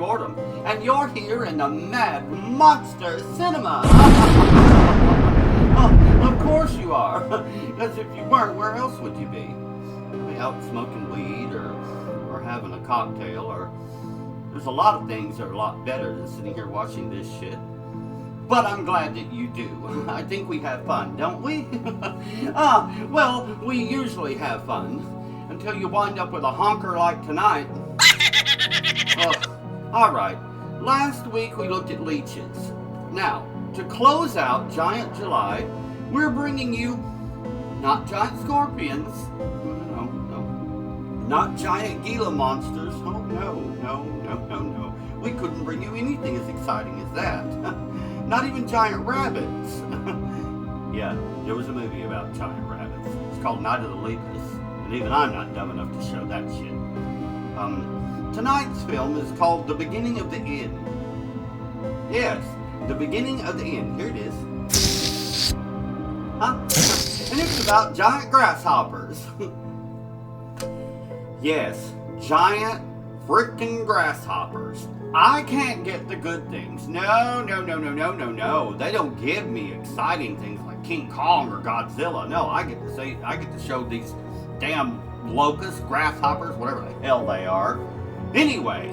Mortem, and you're here in the Mad Monster Cinema. Oh, of course you are, because if you weren't, where else would you be? Out smoking weed or having a cocktail, or there's a lot of things that are a lot better than sitting here watching this shit. But I'm glad that you do. I think we have fun, don't we? Well, we usually have fun until you wind up with a honker like tonight. Alright, last week we looked at leeches. Now, to close out Giant July, we're bringing you not giant scorpions, not giant Gila monsters. Oh, no. We couldn't bring you anything as exciting as that. Not even giant rabbits. Yeah, there was a movie about giant rabbits. It's called Night of the Locust, and even I'm not dumb enough to show that shit. Tonight's film is called The Beginning of the End. Yes, The Beginning of the End. Here it is. Huh? And it's about giant grasshoppers. Yes, giant frickin' grasshoppers. I can't get the good things. No. They don't give me exciting things like King Kong or Godzilla. No, I get to show these damn locusts, grasshoppers, whatever the hell they are. Anyway,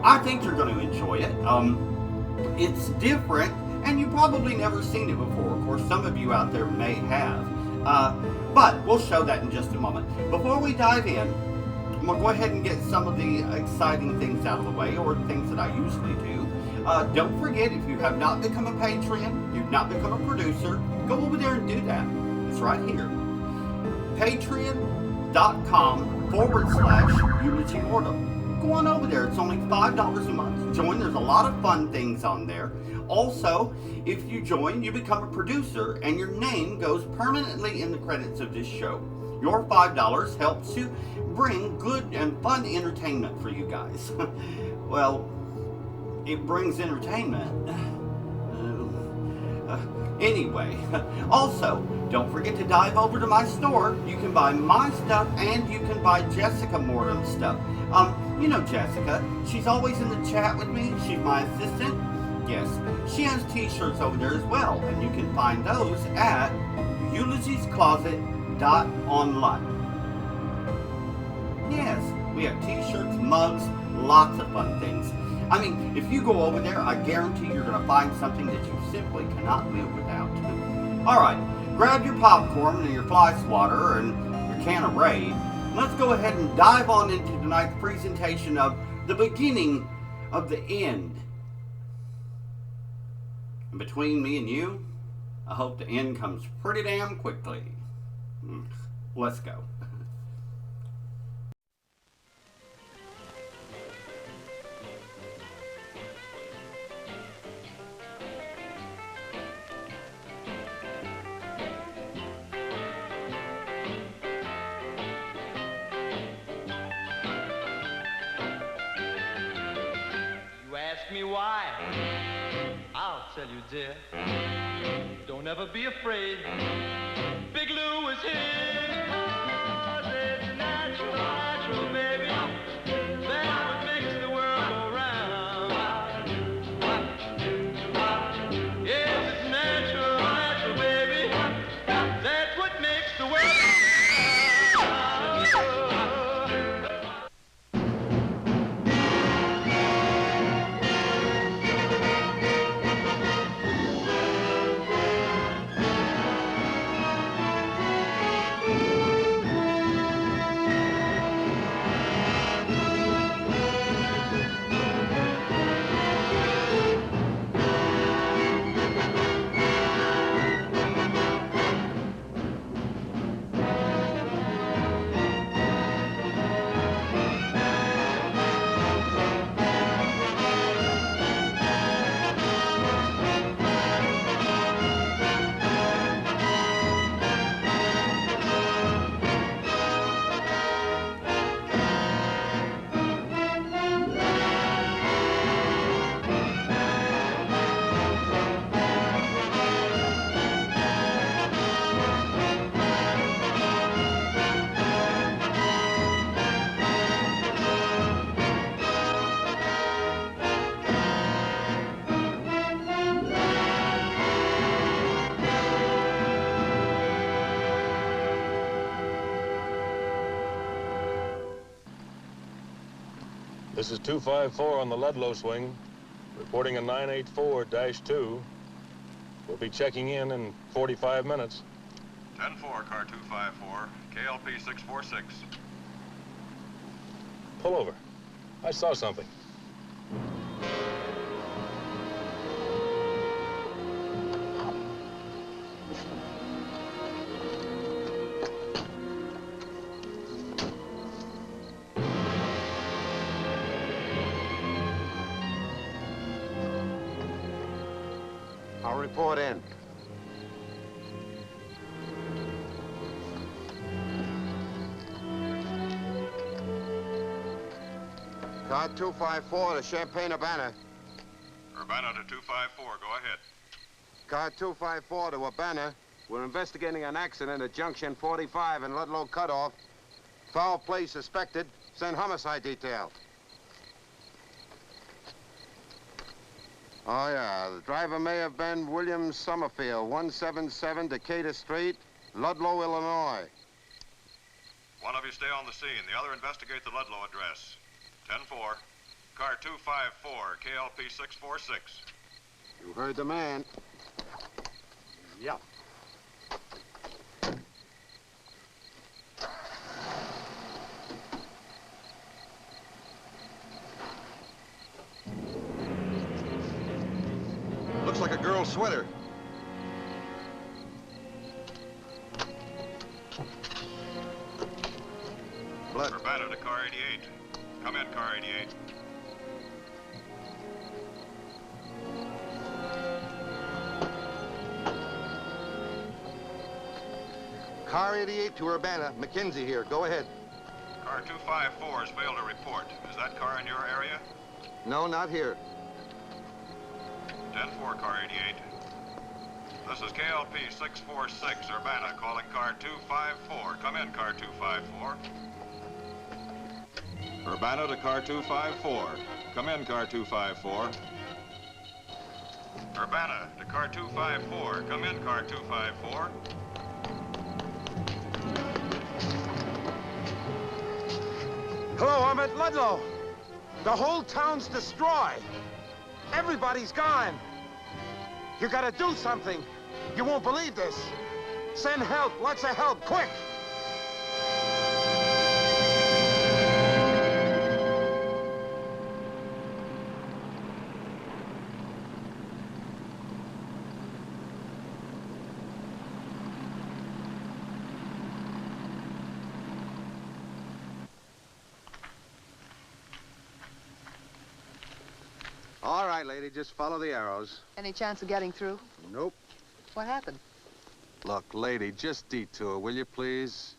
I think you're going to enjoy it. It's different, and you've probably never seen it before. Of course, some of you out there may have. But we'll show that in just a moment. Before we dive in, I'm going to go ahead and get some of the exciting things out of the way, or things that I usually do. Don't forget, if you have not become a Patreon, you've not become a producer, go over there and do that. It's right here. Patreon.com/Eulogy Mortem. Go on over there. It's only $5 a month. Join. There's a lot of fun things on there. Also, if you join, you become a producer, and your name goes permanently in the credits of this show. Your $5 helps to bring good and fun entertainment for you guys. Well, it brings entertainment. Anyway, also, don't forget to dive over to my store. You can buy my stuff, and you can buy Jessica Mortem's stuff. You know Jessica. She's always in the chat with me. She's my assistant. Yes, she has t-shirts over there as well, and you can find those at eulogiescloset.online. Yes, we have t-shirts, mugs, lots of fun things. I mean, if you go over there, I guarantee you're going to find something that you simply cannot live without. Alright, grab your popcorn and your fly swatter and your can of Raid. Let's go ahead and dive on into tonight's presentation of The Beginning of the End. And between me and you, I hope the end comes pretty damn quickly. Let's go. You ask me why? I'll tell you, dear. Don't ever be afraid. Big Lou is here. 'Cause it's natural, baby. That's what makes the world go round. Yes, it's natural, baby. That's what makes the world go round. This is 254 on the Ludlow swing, reporting a 984-2. We'll be checking in 45 minutes. 10-4, car 254, KLP 646. Pull over. I saw something. I'll report in. Car 254 to Champaign-Urbana. Urbana to 254, go ahead. Car 254 to Urbana. We're investigating an accident at Junction 45 in Ludlow Cutoff. Foul play suspected. Send homicide detail. Oh, yeah. The driver may have been William Summerfield, 177 Decatur Street, Ludlow, Illinois. One of you stay on the scene. The other investigate the Ludlow address. 10-4, car 254, KLP 646. You heard the man. Yeah. Looks like a girl's sweater. Blood. Urbana to car 88. Come in, car 88. Car 88 to Urbana. McKenzie here. Go ahead. Car 254 has failed to report. Is that car in your area? No, not here. 10-4, car 88. This is KLP 646, Urbana, calling car 254. Come in, car 254. Urbana to car 254. Come in, car 254. Urbana to car 254. Come in, car 254. Hello, I'm at Ludlow. The whole town's destroyed. Everybody's gone. You gotta do something. You won't believe this. Send help, lots of help, quick! All right, lady, just follow the arrows. Any chance of getting through? Nope. What happened? Look, lady, just detour, will you, please?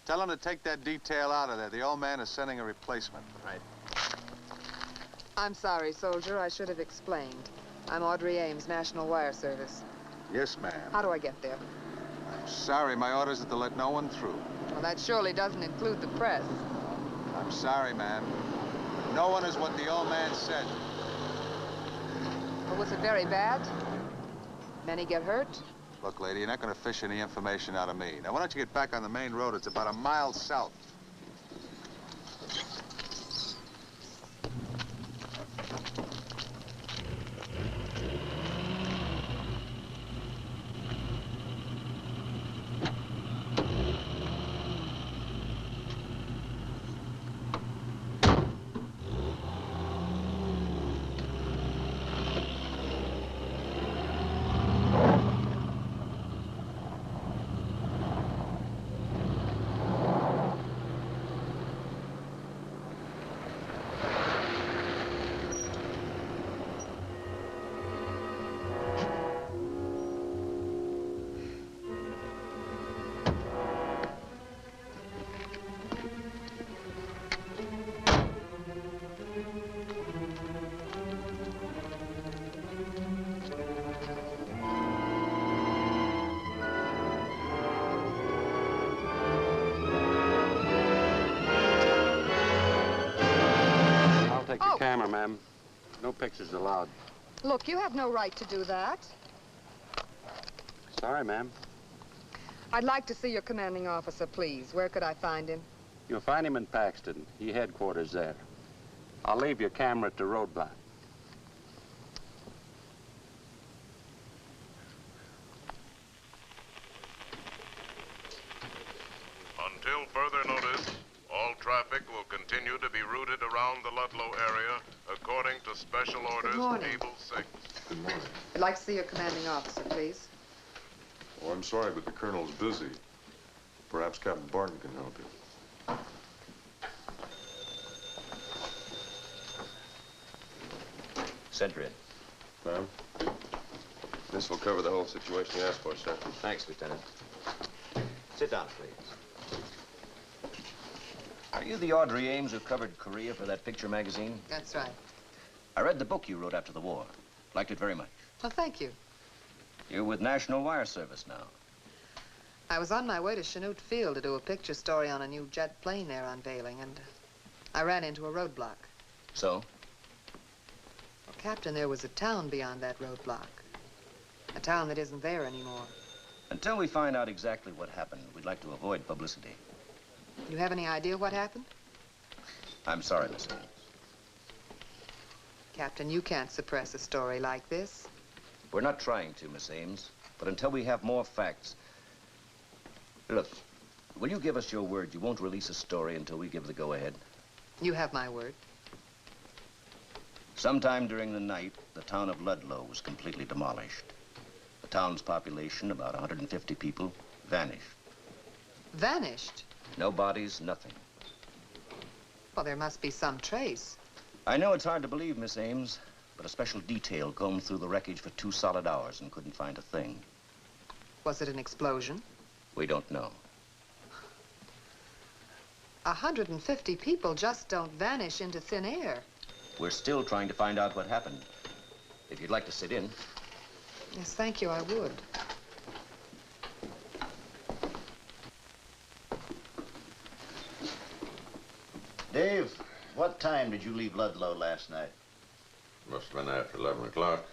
Tell him to take that detail out of there. The old man is sending a replacement. Right. I'm sorry, soldier. I should have explained. I'm Audrey Ames, National Wire Service. Yes, ma'am. How do I get there? I'm sorry, my orders are to let no one through. Well, that surely doesn't include the press. I'm sorry, ma'am. No one is what the old man said. Well, was it very bad? Many get hurt? Look, lady, you're not going to fish any information out of me. Now, why don't you get back on the main road? It's about a mile south. Take your camera, ma'am. No pictures allowed. Look, you have no right to do that. Sorry, ma'am. I'd like to see your commanding officer, please. Where could I find him? You'll find him in Paxton. He headquarters there. I'll leave your camera at the roadblock. Until further notice, all traffic will continue to be routed around the Ludlow area according to Special Orders morning. Able 6. Good morning. I'd like to see your commanding officer, please. Oh, I'm sorry, but the colonel's busy. Perhaps Captain Barton can help you. Sentry in. Ma'am? This will cover the whole situation you asked for, sir. Thanks, Lieutenant. Sit down, please. Are you the Audrey Ames who covered Korea for that picture magazine? That's right. I read the book you wrote after the war. Liked it very much. Well, thank you. You're with National Wire Service now. I was on my way to Chanute Field to do a picture story on a new jet plane they're unveiling, and I ran into a roadblock. So? Well, Captain, there was a town beyond that roadblock. A town that isn't there anymore. Until we find out exactly what happened, we'd like to avoid publicity. You have any idea what happened? I'm sorry, Miss Ames. Captain, you can't suppress a story like this. We're not trying to, Miss Ames, but until we have more facts... Look, will you give us your word you won't release a story until we give the go-ahead? You have my word. Sometime during the night, the town of Ludlow was completely demolished. The town's population, about 150 people, vanished. Vanished? No bodies, nothing. Well, there must be some trace. I know it's hard to believe, Miss Ames, but a special detail combed through the wreckage for 2 solid hours and couldn't find a thing. Was it an explosion? We don't know. 150 people just don't vanish into thin air. We're still trying to find out what happened. If you'd like to sit in. Yes, thank you, I would. Dave, what time did you leave Ludlow last night? Must have been after 11 o'clock.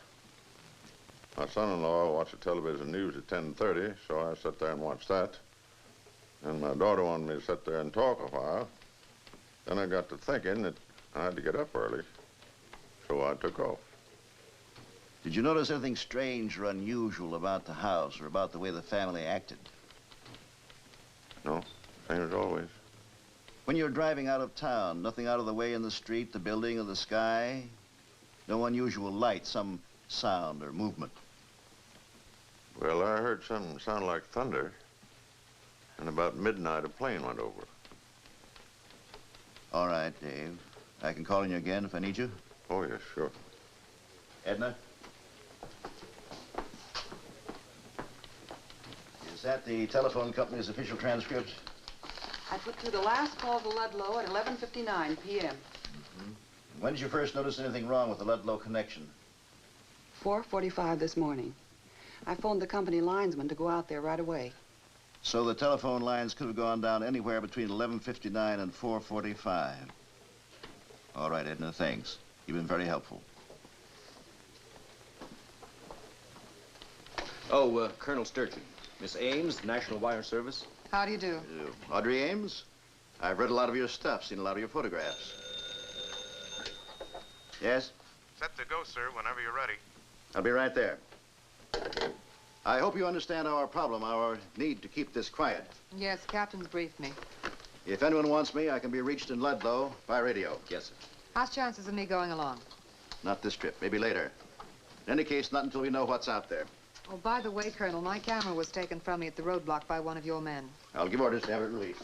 My son-in-law watched the television news at 10:30, so I sat there and watched that. And my daughter wanted me to sit there and talk a while. Then I got to thinking that I had to get up early, so I took off. Did you notice anything strange or unusual about the house or about the way the family acted? No, same as always. When you were driving out of town, nothing out of the way in the street, the building, or the sky? No unusual light, some sound or movement? Well, I heard something sound like thunder, and about midnight a plane went over. All right, Dave. I can call on you again if I need you? Oh, yes, sure. Edna? Is that the telephone company's official transcript? I put through the last call to Ludlow at 11:59 p.m. When did you first notice anything wrong with the Ludlow connection? 4:45 this morning. I phoned the company linesman to go out there right away. So the telephone lines could have gone down anywhere between 11:59 and 4:45. All right, Edna, thanks. You've been very helpful. Oh, Colonel Sturgeon. Miss Ames, National Wire Service. How do you do? Audrey Ames? I've read a lot of your stuff, seen a lot of your photographs. Yes? Set to go, sir, whenever you're ready. I'll be right there. I hope you understand our problem, our need to keep this quiet. Yes, Captain's briefed me. If anyone wants me, I can be reached in Ludlow by radio. Yes, sir. How's chances of me going along? Not this trip, maybe later. In any case, not until we know what's out there. Oh, by the way, Colonel, my camera was taken from me at the roadblock by one of your men. I'll give orders to have it released.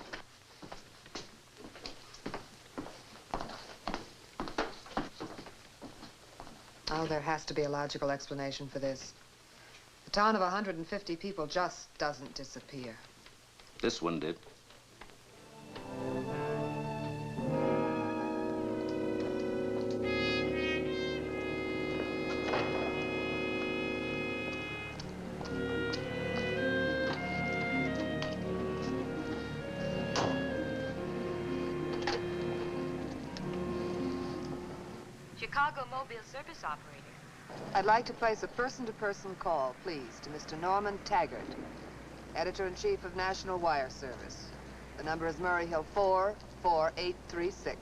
Oh, there has to be a logical explanation for this. The town of 150 people just doesn't disappear. This one did. Chicago Mobile Service Operator. I'd like to place a person-to-person call, please, to Mr. Norman Taggart, Editor-in-Chief of National Wire Service. The number is Murray Hill 44836.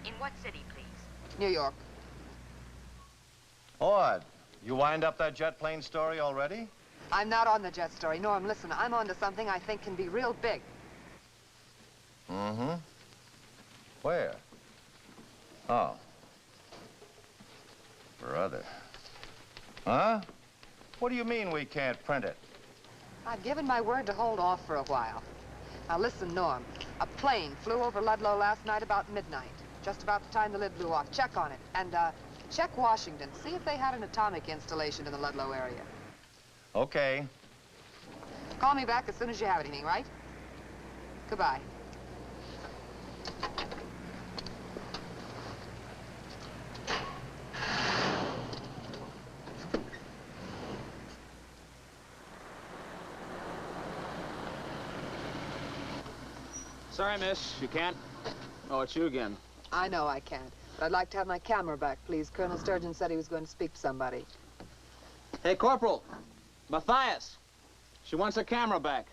In what city, please? New York. Ord, you wind up that jet plane story already? I'm not on the jet story. Norm, listen, I'm on to something I think can be real big. Mm-hmm. Where? Oh. Brother. Huh? What do you mean we can't print it? I've given my word to hold off for a while. Now listen, Norm. A plane flew over Ludlow last night about midnight, just about the time the lid blew off. Check on it. And, check Washington. See if they had an atomic installation in the Ludlow area. Okay. Call me back as soon as you have anything, right? Goodbye. Sorry, miss. You can't? Oh, it's you again. I know I can't, but I'd like to have my camera back, please. Colonel Sturgeon said he was going to speak to somebody. Hey, Corporal. Matthias. She wants her camera back.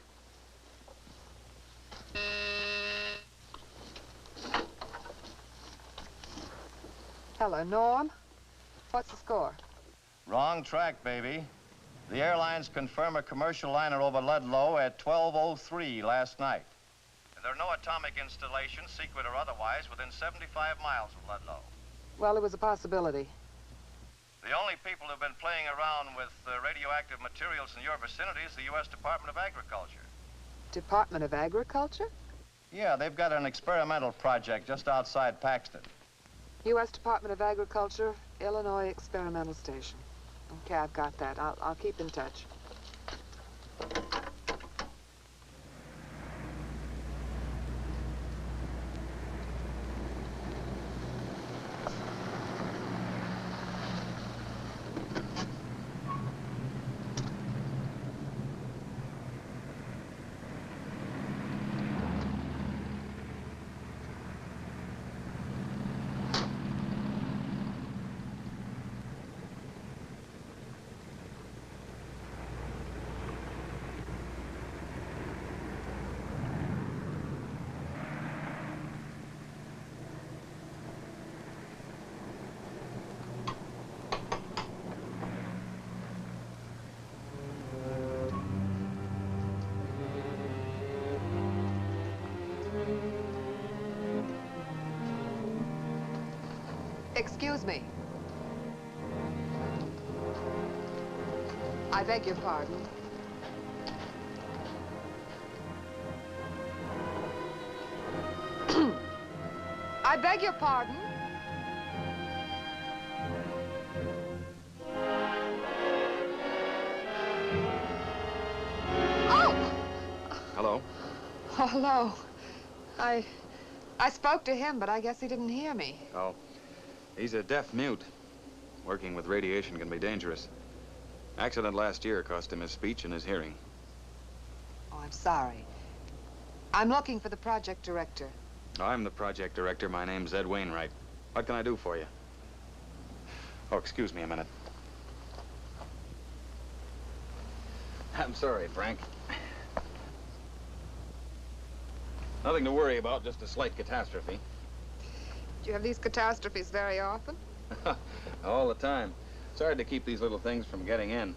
Hello, Norm. What's the score? Wrong track, baby. The airlines confirm a commercial liner over Ludlow at 12:03 last night. There are no atomic installations, secret or otherwise, within 75 miles of Ludlow. Well, it was a possibility. The only people who've been playing around with radioactive materials in your vicinity is the U.S. Department of Agriculture. Department of Agriculture? Yeah, they've got an experimental project just outside Paxton. U.S. Department of Agriculture, Illinois Experimental Station. Okay, I've got that. I'll keep in touch. Excuse me. I beg your pardon. I beg your pardon. Oh! Hello? Oh, hello. I spoke to him, but I guess he didn't hear me. Oh, he's a deaf mute. Working with radiation can be dangerous. Accident last year cost him his speech and his hearing. Oh, I'm sorry. I'm looking for the project director. I'm the project director. My name's Ed Wainwright. What can I do for you? Oh, excuse me a minute. I'm sorry, Frank. Nothing to worry about, just a slight catastrophe. Do you have these catastrophes very often? All the time. It's hard to keep these little things from getting in.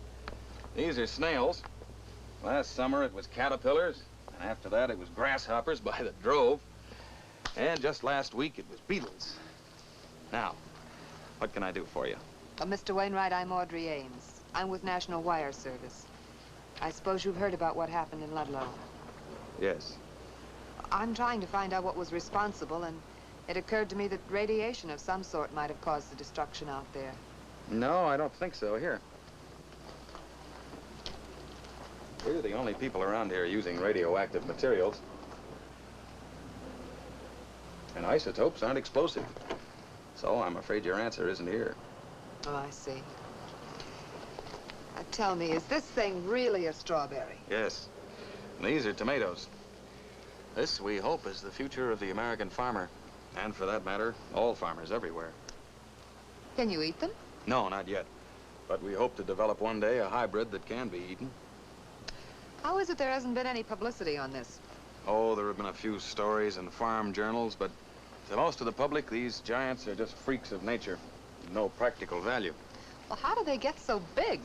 These are snails. Last summer it was caterpillars, and after that it was grasshoppers by the drove. And just last week it was beetles. Now, what can I do for you? Mr. Wainwright, I'm Audrey Ames. I'm with National Wire Service. I suppose you've heard about what happened in Ludlow. Yes. I'm trying to find out what was responsible, and it occurred to me that radiation of some sort might have caused the destruction out there. No, I don't think so. Here. We're the only people around here using radioactive materials. And isotopes aren't explosive. So I'm afraid your answer isn't here. Oh, I see. Now, tell me, is this thing really a strawberry? Yes. And these are tomatoes. This, we hope, is the future of the American farmer. And for that matter, all farmers everywhere. Can you eat them? No, not yet. But we hope to develop one day a hybrid that can be eaten. How is it there hasn't been any publicity on this? Oh, there have been a few stories in farm journals, but to most of the public, these giants are just freaks of nature. No practical value. Well, how do they get so big?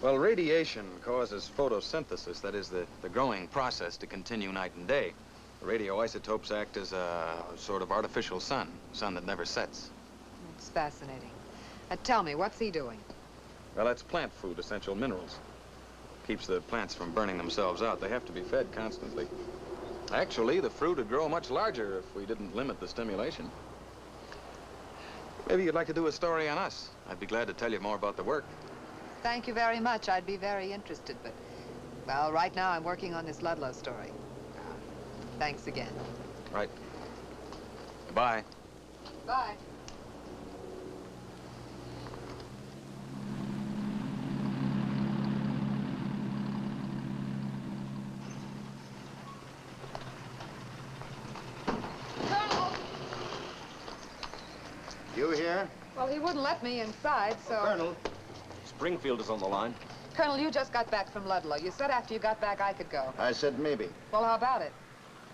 Well, radiation causes photosynthesis, that is, the growing process to continue night and day. The radioisotopes act as a sort of artificial sun that never sets. It's fascinating. Tell me, what's he doing? Well, that's plant food, essential minerals. Keeps the plants from burning themselves out. They have to be fed constantly. Actually, the fruit would grow much larger if we didn't limit the stimulation. Maybe you'd like to do a story on us. I'd be glad to tell you more about the work. Thank you very much. I'd be very interested, but, well, right now I'm working on this Ludlow story. Thanks again. Right. Goodbye. Bye. You here? Well, he wouldn't let me inside, so... Colonel, Springfield is on the line. Colonel, you just got back from Ludlow. You said after you got back I could go. I said maybe. Well, how about it?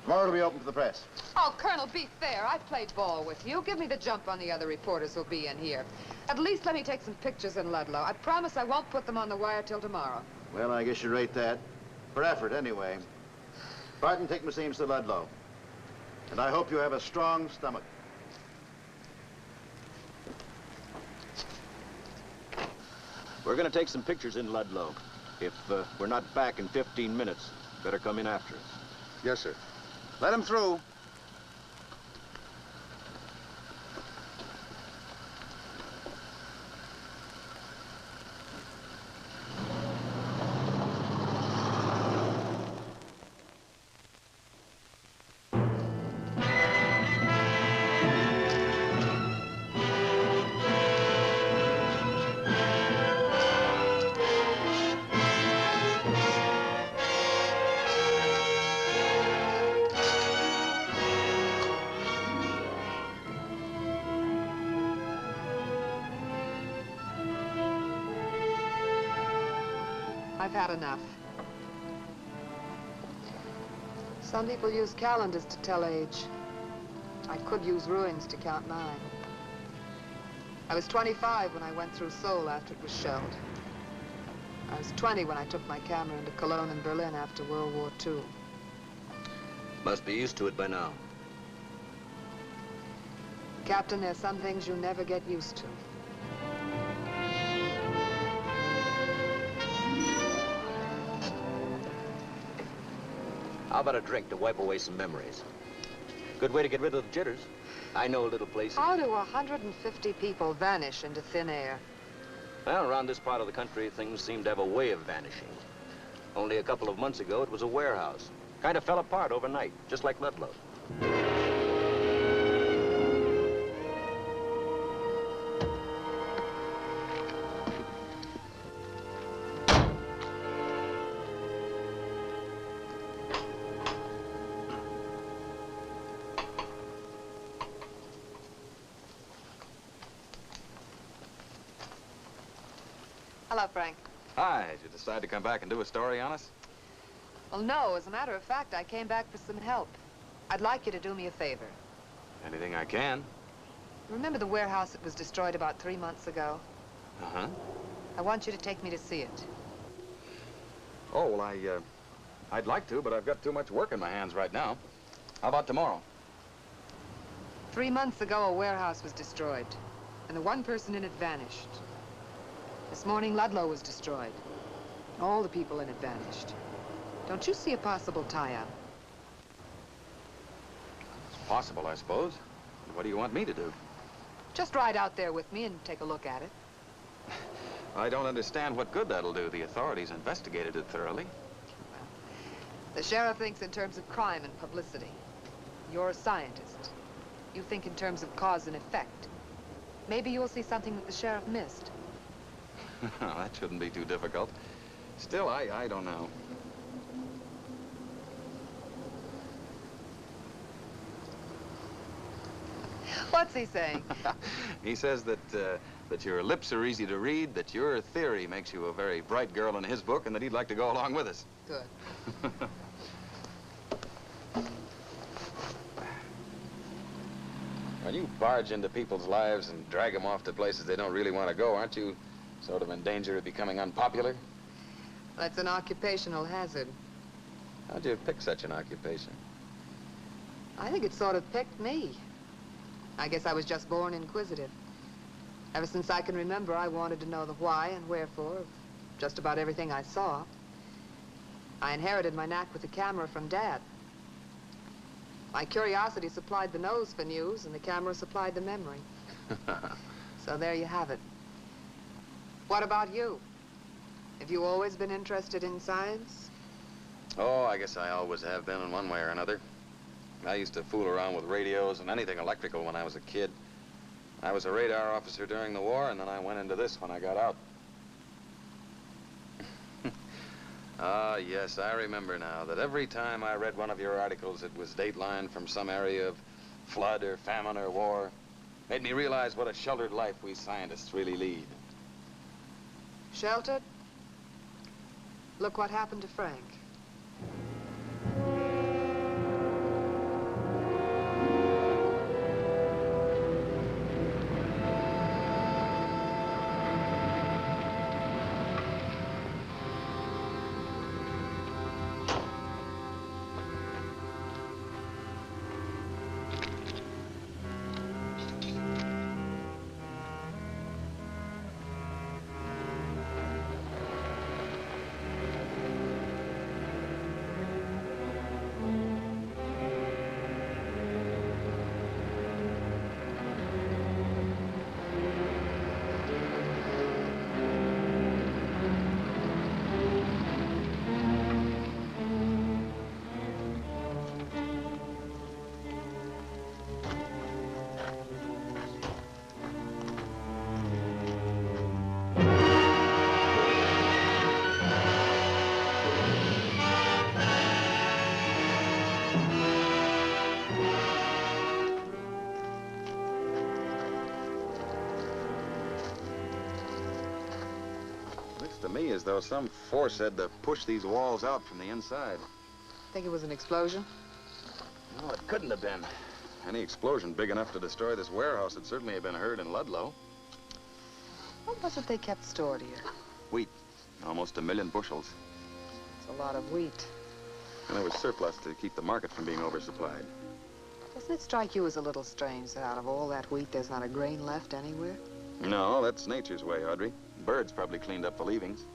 Tomorrow it'll be open for the press. Oh, Colonel, be fair. I played ball with you. Give me the jump on the other reporters who'll be in here. At least let me take some pictures in Ludlow. I promise I won't put them on the wire till tomorrow. Well, I guess you rate that. For effort, anyway. Barton, take Miss Ames to Ludlow. And I hope you have a strong stomach. We're going to take some pictures in Ludlow. If we're not back in 15 minutes, better come in after us. Yes, sir. Let him through. I've had enough. Some people use calendars to tell age. I could use ruins to count mine. I was 25 when I went through Seoul after it was shelled. I was 20 when I took my camera into Cologne and Berlin after World War II. Must be used to it by now. Captain, there's some things you never get used to. How about a drink to wipe away some memories? Good way to get rid of the jitters. I know a little place. How do 150 people vanish into thin air? Well, around this part of the country, things seem to have a way of vanishing. Only a couple of months ago, it was a warehouse. Kind of fell apart overnight, just like Ludlow. Hello, Frank. Hi, did you decide to come back and do a story on us? Well, no. As a matter of fact, I came back for some help. I'd like you to do me a favor. Anything I can. Remember the warehouse that was destroyed about 3 months ago? Uh-huh. I want you to take me to see it. Oh, well, I'd like to, but I've got too much work in my hands right now. How about tomorrow? 3 months ago, a warehouse was destroyed, and the one person in it vanished. This morning, Ludlow was destroyed. All the people in it vanished. Don't you see a possible tie-up? It's possible, I suppose. What do you want me to do? Just ride out there with me and take a look at it. I don't understand what good that'll do. The authorities investigated it thoroughly. The sheriff thinks in terms of crime and publicity. You're a scientist. You think in terms of cause and effect. Maybe you'll see something that the sheriff missed. That shouldn't be too difficult. Still, I don't know. What's he saying? He says that that your lips are easy to read, that your theory makes you a very bright girl in his book, and that he'd like to go along with us. Good. When you barge into people's lives and drag them off to places they don't really want to go, aren't you sort of in danger of becoming unpopular? That's an occupational hazard. How'd you pick such an occupation? I think it sort of picked me. I guess I was just born inquisitive. Ever since I can remember, I wanted to know the why and wherefore of just about everything I saw. I inherited my knack with the camera from Dad. My curiosity supplied the nose for news, and the camera supplied the memory. So there you have it. What about you? Have you always been interested in science? Oh, I guess I always have been in one way or another. I used to fool around with radios and anything electrical when I was a kid. I was a radar officer during the war, and then I went into this when I got out. Ah, yes, I remember now that every time I read one of your articles, it was dateline from some area of flood or famine or war. Made me realize what a sheltered life we scientists really lead. Sheltered? Look what happened to Frank. To me, as though some force had to push these walls out from the inside. Think it was an explosion? No, it couldn't have been. Any explosion big enough to destroy this warehouse would certainly have been heard in Ludlow. What was it they kept stored here? Wheat. Almost 1 million bushels. It's a lot of wheat. And there was surplus to keep the market from being oversupplied. Doesn't it strike you as a little strange that out of all that wheat, there's not a grain left anywhere? No, that's nature's way, Audrey. Birds probably cleaned up the leavings.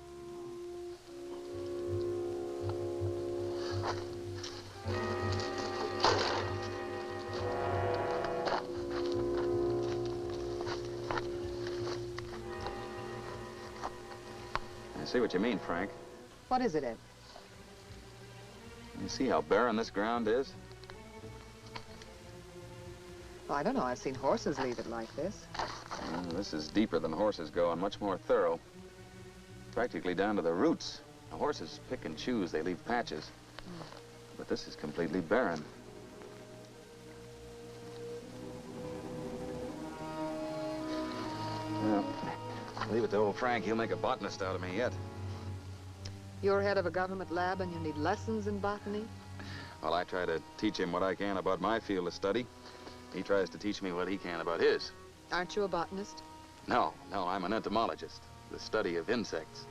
I see what you mean, Frank. What is it, Ed? You see how barren this ground is? Well, I don't know. I've seen horses leave it like this. This is deeper than horses go and much more thorough. Practically down to the roots. The horses pick and choose. They leave patches. But this is completely barren. Well, leave it to old Frank. He'll make a botanist out of me yet. You're head of a government lab and you need lessons in botany? Well, I try to teach him what I can about my field of study. He tries to teach me what he can about his. Aren't you a botanist? No, I'm an entomologist, the study of insects.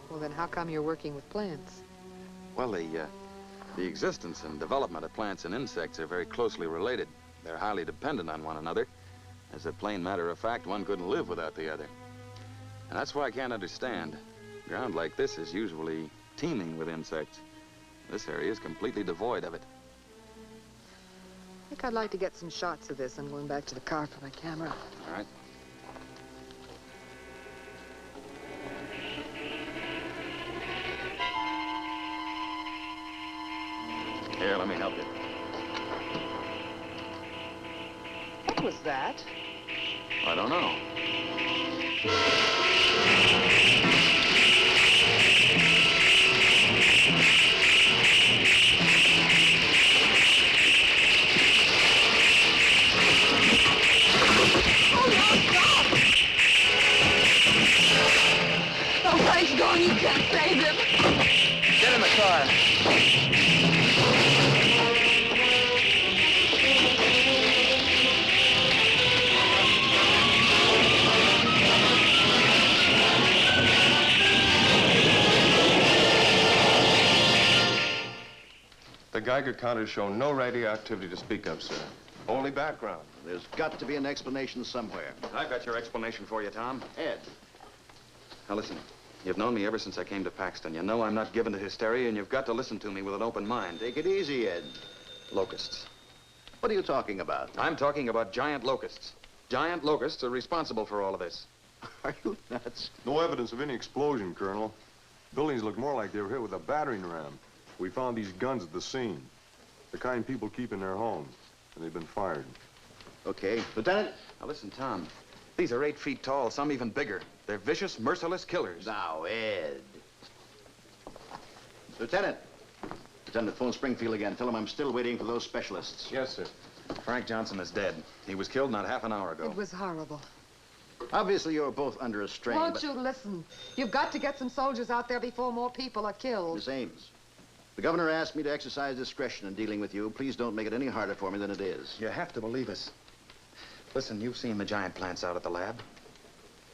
Well, then how come you're working with plants? Well, the existence and development of plants and insects are very closely related. They're highly dependent on one another. As a plain matter of fact, one couldn't live without the other. And that's why I can't understand. Ground like this is usually teeming with insects. This area is completely devoid of it. I think I'd like to get some shots of this. I'm going back to the car for my camera. All right. Here, let me help you. What was that? I don't know. Save him! Get in the car. The Geiger counters show no radioactivity to speak of, sir. Only background. There's got to be an explanation somewhere. I've got your explanation for you, Tom. Ed. Now listen, you've known me ever since I came to Paxton. You know I'm not given to hysteria, and you've got to listen to me with an open mind. Take it easy, Ed. Locusts. What are you talking about? I'm talking about giant locusts. Giant locusts are responsible for all of this. Are you nuts? No evidence of any explosion, Colonel. Buildings look more like they were hit with a battering ram. We found these guns at the scene. The kind people keep in their homes. And they've been fired. Okay. Lieutenant? Now listen, Tom. These are 8 feet tall, some even bigger. They're vicious, merciless killers. Now, Ed. Lieutenant. Lieutenant, phone Springfield again. Tell him I'm still waiting for those specialists. Yes, sir. Frank Johnson is dead. He was killed not half an hour ago. It was horrible. Obviously, you're both under a strain. Won't you listen? You've got to get some soldiers out there before more people are killed. Miss Ames, the governor asked me to exercise discretion in dealing with you. Please don't make it any harder for me than it is. You have to believe us. Listen, you've seen the giant plants out at the lab.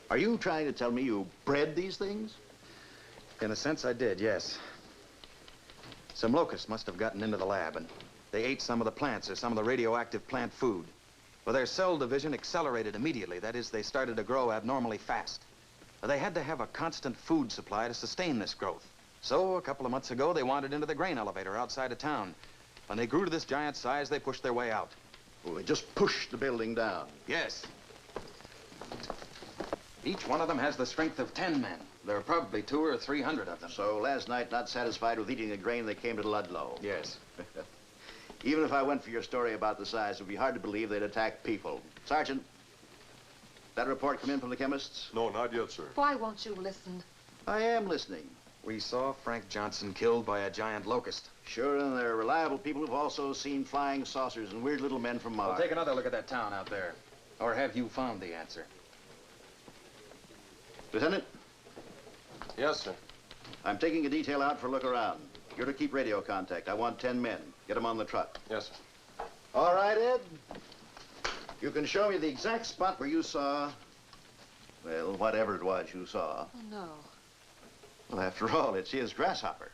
Are you trying to tell me you bred these things? In a sense, I did, yes. Some locusts must have gotten into the lab, and they ate some of the plants or some of the radioactive plant food. Well, their cell division accelerated immediately. That is, they started to grow abnormally fast. Well, they had to have a constant food supply to sustain this growth. So, a couple of months ago, they wandered into the grain elevator outside of town. When they grew to this giant size, they pushed their way out. Well, they just pushed the building down. Yes. Each one of them has the strength of 10 men. There are probably 200 or 300 of them. So last night, not satisfied with eating the grain, they came to Ludlow. Yes. Even if I went for your story about the size, it would be hard to believe they'd attack people. Sergeant, that report come in from the chemists? No, not yet, sir. Why won't you listen? I am listening. We saw Frank Johnson killed by a giant locust. Sure, and there are reliable people who've also seen flying saucers and weird little men from Mars. Well, take another look at that town out there. Or have you found the answer? Lieutenant? Yes, sir. I'm taking a detail out for a look around. You're to keep radio contact. I want 10 men. Get them on the truck. Yes, sir. All right, Ed. You can show me the exact spot where you saw, well, whatever it was you saw. Oh, no. Well, after all, it's his grasshopper.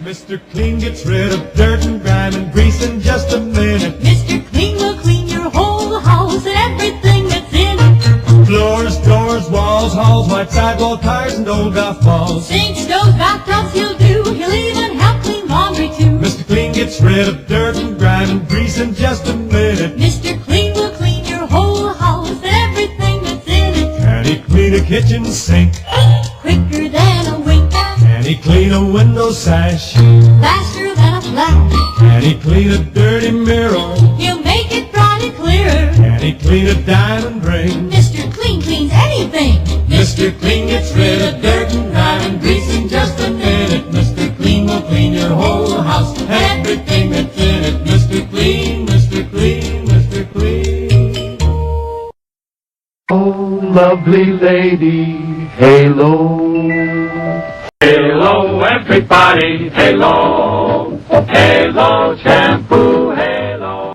Mr. Clean gets rid of dirt and grime and grease in just a minute. Mr. Clean will clean your whole house and everything that's in it. Floors, doors, walls, halls, white sidewall tires and old golf balls. Sinks, stoves, bathtubs he'll do. He'll even help clean laundry too. Mr. Clean gets rid of dirt and grime and grease in just a minute. Mr. Clean will clean your whole house and everything that's in it. Can he clean a kitchen sink? Quicker than a wink. Can he clean a window sash? Faster than a flash. Can he clean a dirty mirror? He'll make it bright and clear. Can he clean a diamond ring? Mr. Clean cleans anything. Mr. Clean gets rid of dirt and grime and grease in just a minute. Mr. Clean will clean your whole house and everything that's in it. Mr. Clean, Mr. Clean, Mr. Clean. Oh, lovely lady, halo. Halo, everybody, halo. Halo shampoo, halo.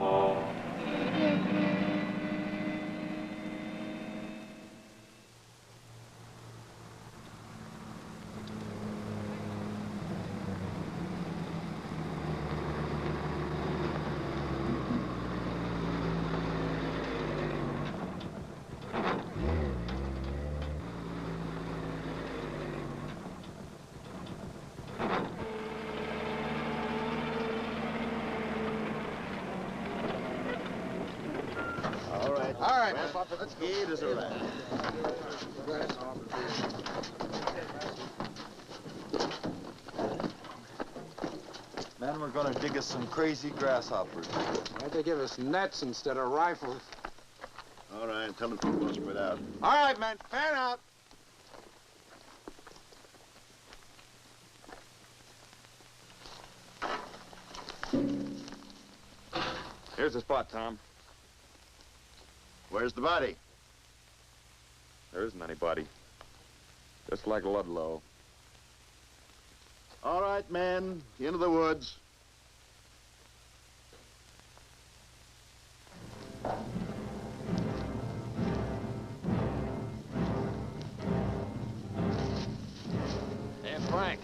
All right, let's go. It is a wrap. Man, we're gonna dig us some crazy grasshoppers. Why'd they give us nets instead of rifles? All right, tell them to spread out. All right, man, fan out. Here's the spot, Tom. Where's the body? There isn't any body. Just like Ludlow. All right, men, into the woods. Hey, Frank.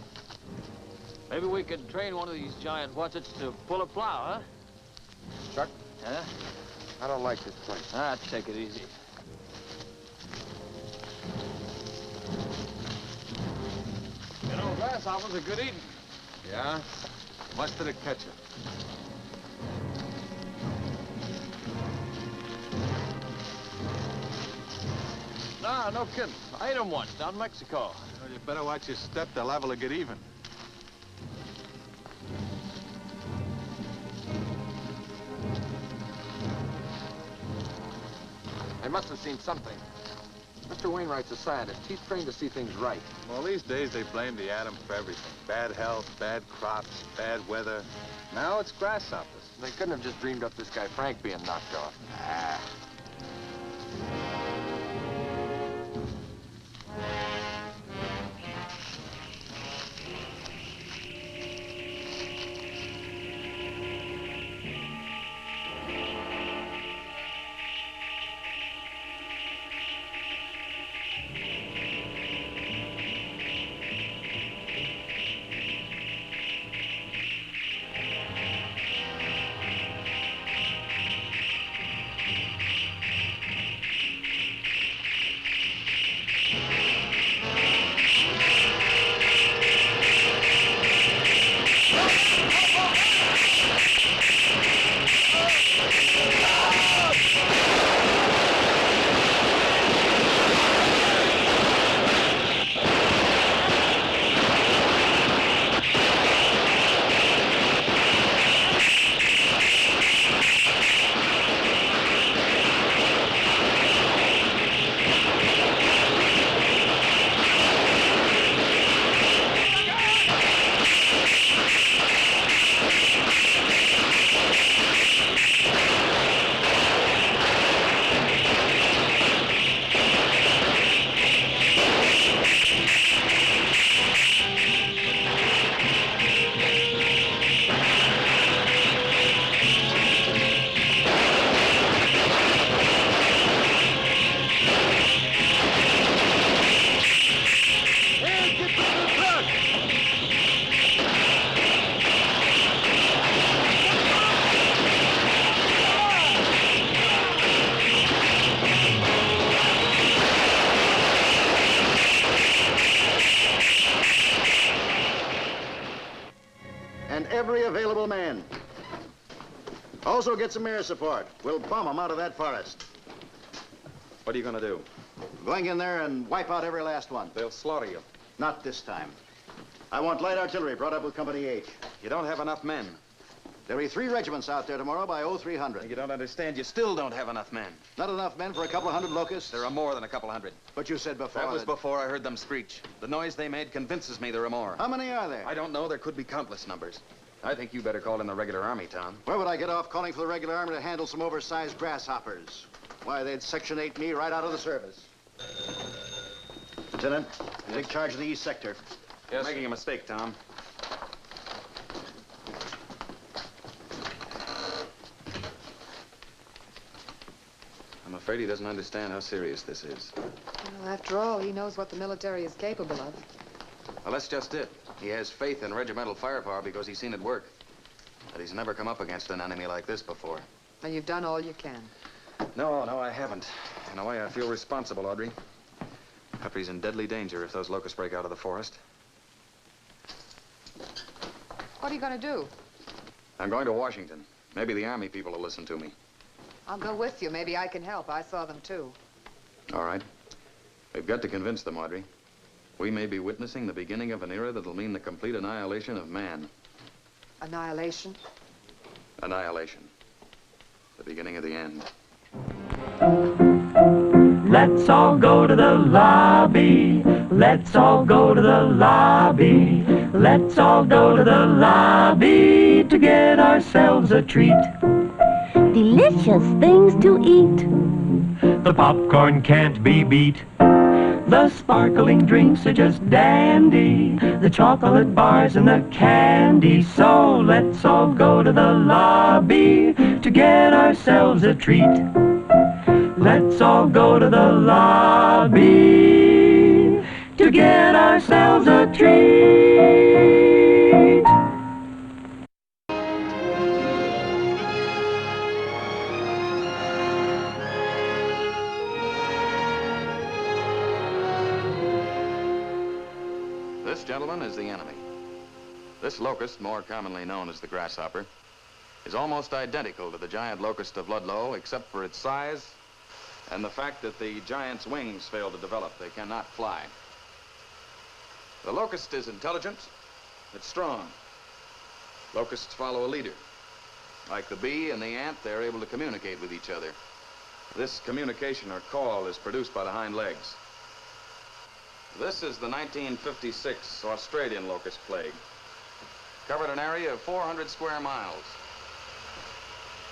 Maybe we could train one of these giant whatsits to pull a plow, huh? Chuck? Huh? I don't like this place. Ah, take it easy. You know, grasshoppers are good eating. Yeah? Much did it catch you? Nah, no kidding. I ate them once down in Mexico. Well, you better watch your step. They're liable to get even. They must have seen something. Mr. Wainwright's a scientist. He's trained to see things right. Well, these days they blame the atom for everything. Bad health, bad crops, bad weather. Now it's grasshoppers. They couldn't have just dreamed up this guy Frank being knocked off. Ah. And every available man. Also get some air support. We'll bomb them out of that forest. What are you gonna do? Going in there and wipe out every last one. They'll slaughter you. Not this time. I want light artillery brought up with Company H. You don't have enough men. There'll be 3 regiments out there tomorrow by 0300. You don't understand. You still don't have enough men. Not enough men for a couple of hundred locusts? There are more than a couple hundred. But you said before That was before I heard them screech. The noise they made convinces me there are more. How many are there? I don't know. There could be countless numbers. I think you better call in the regular army, Tom. Where would I get off calling for the regular army to handle some oversized grasshoppers? Why, they'd Section 8 me right out of the service. Lieutenant, you take charge of the east sector. Yes. Making a mistake, Tom. I'm afraid he doesn't understand how serious this is. Well, after all, he knows what the military is capable of. Well, that's just it. He has faith in regimental firepower because he's seen it work. But he's never come up against an enemy like this before. And you've done all you can. No, I haven't. In a way, I feel responsible, Audrey. Humphrey's in deadly danger if those locusts break out of the forest. What are you going to do? I'm going to Washington. Maybe the Army people will listen to me. I'll go with you. Maybe I can help. I saw them, too. All right. We've got to convince them, Audrey. We may be witnessing the beginning of an era that'll mean the complete annihilation of man. Annihilation? Annihilation. The beginning of the end. Let's all go to the lobby. Let's all go to the lobby. Let's all go to the lobby to get ourselves a treat. delicious things to eat. The popcorn can't be beat. The sparkling drinks are just dandy. The chocolate bars and the candy. So let's all go to the lobby to get ourselves a treat. Let's all go to the lobby to get ourselves a treat. This, gentlemen, is the enemy. This locust, more commonly known as the grasshopper, is almost identical to the giant locust of Ludlow, except for its size and the fact that the giant's wings fail to develop. They cannot fly. The locust is intelligent, it's strong. Locusts follow a leader. Like the bee and the ant, they're able to communicate with each other. This communication or call is produced by the hind legs. This is the 1956 Australian locust plague. Covered an area of 400 square miles.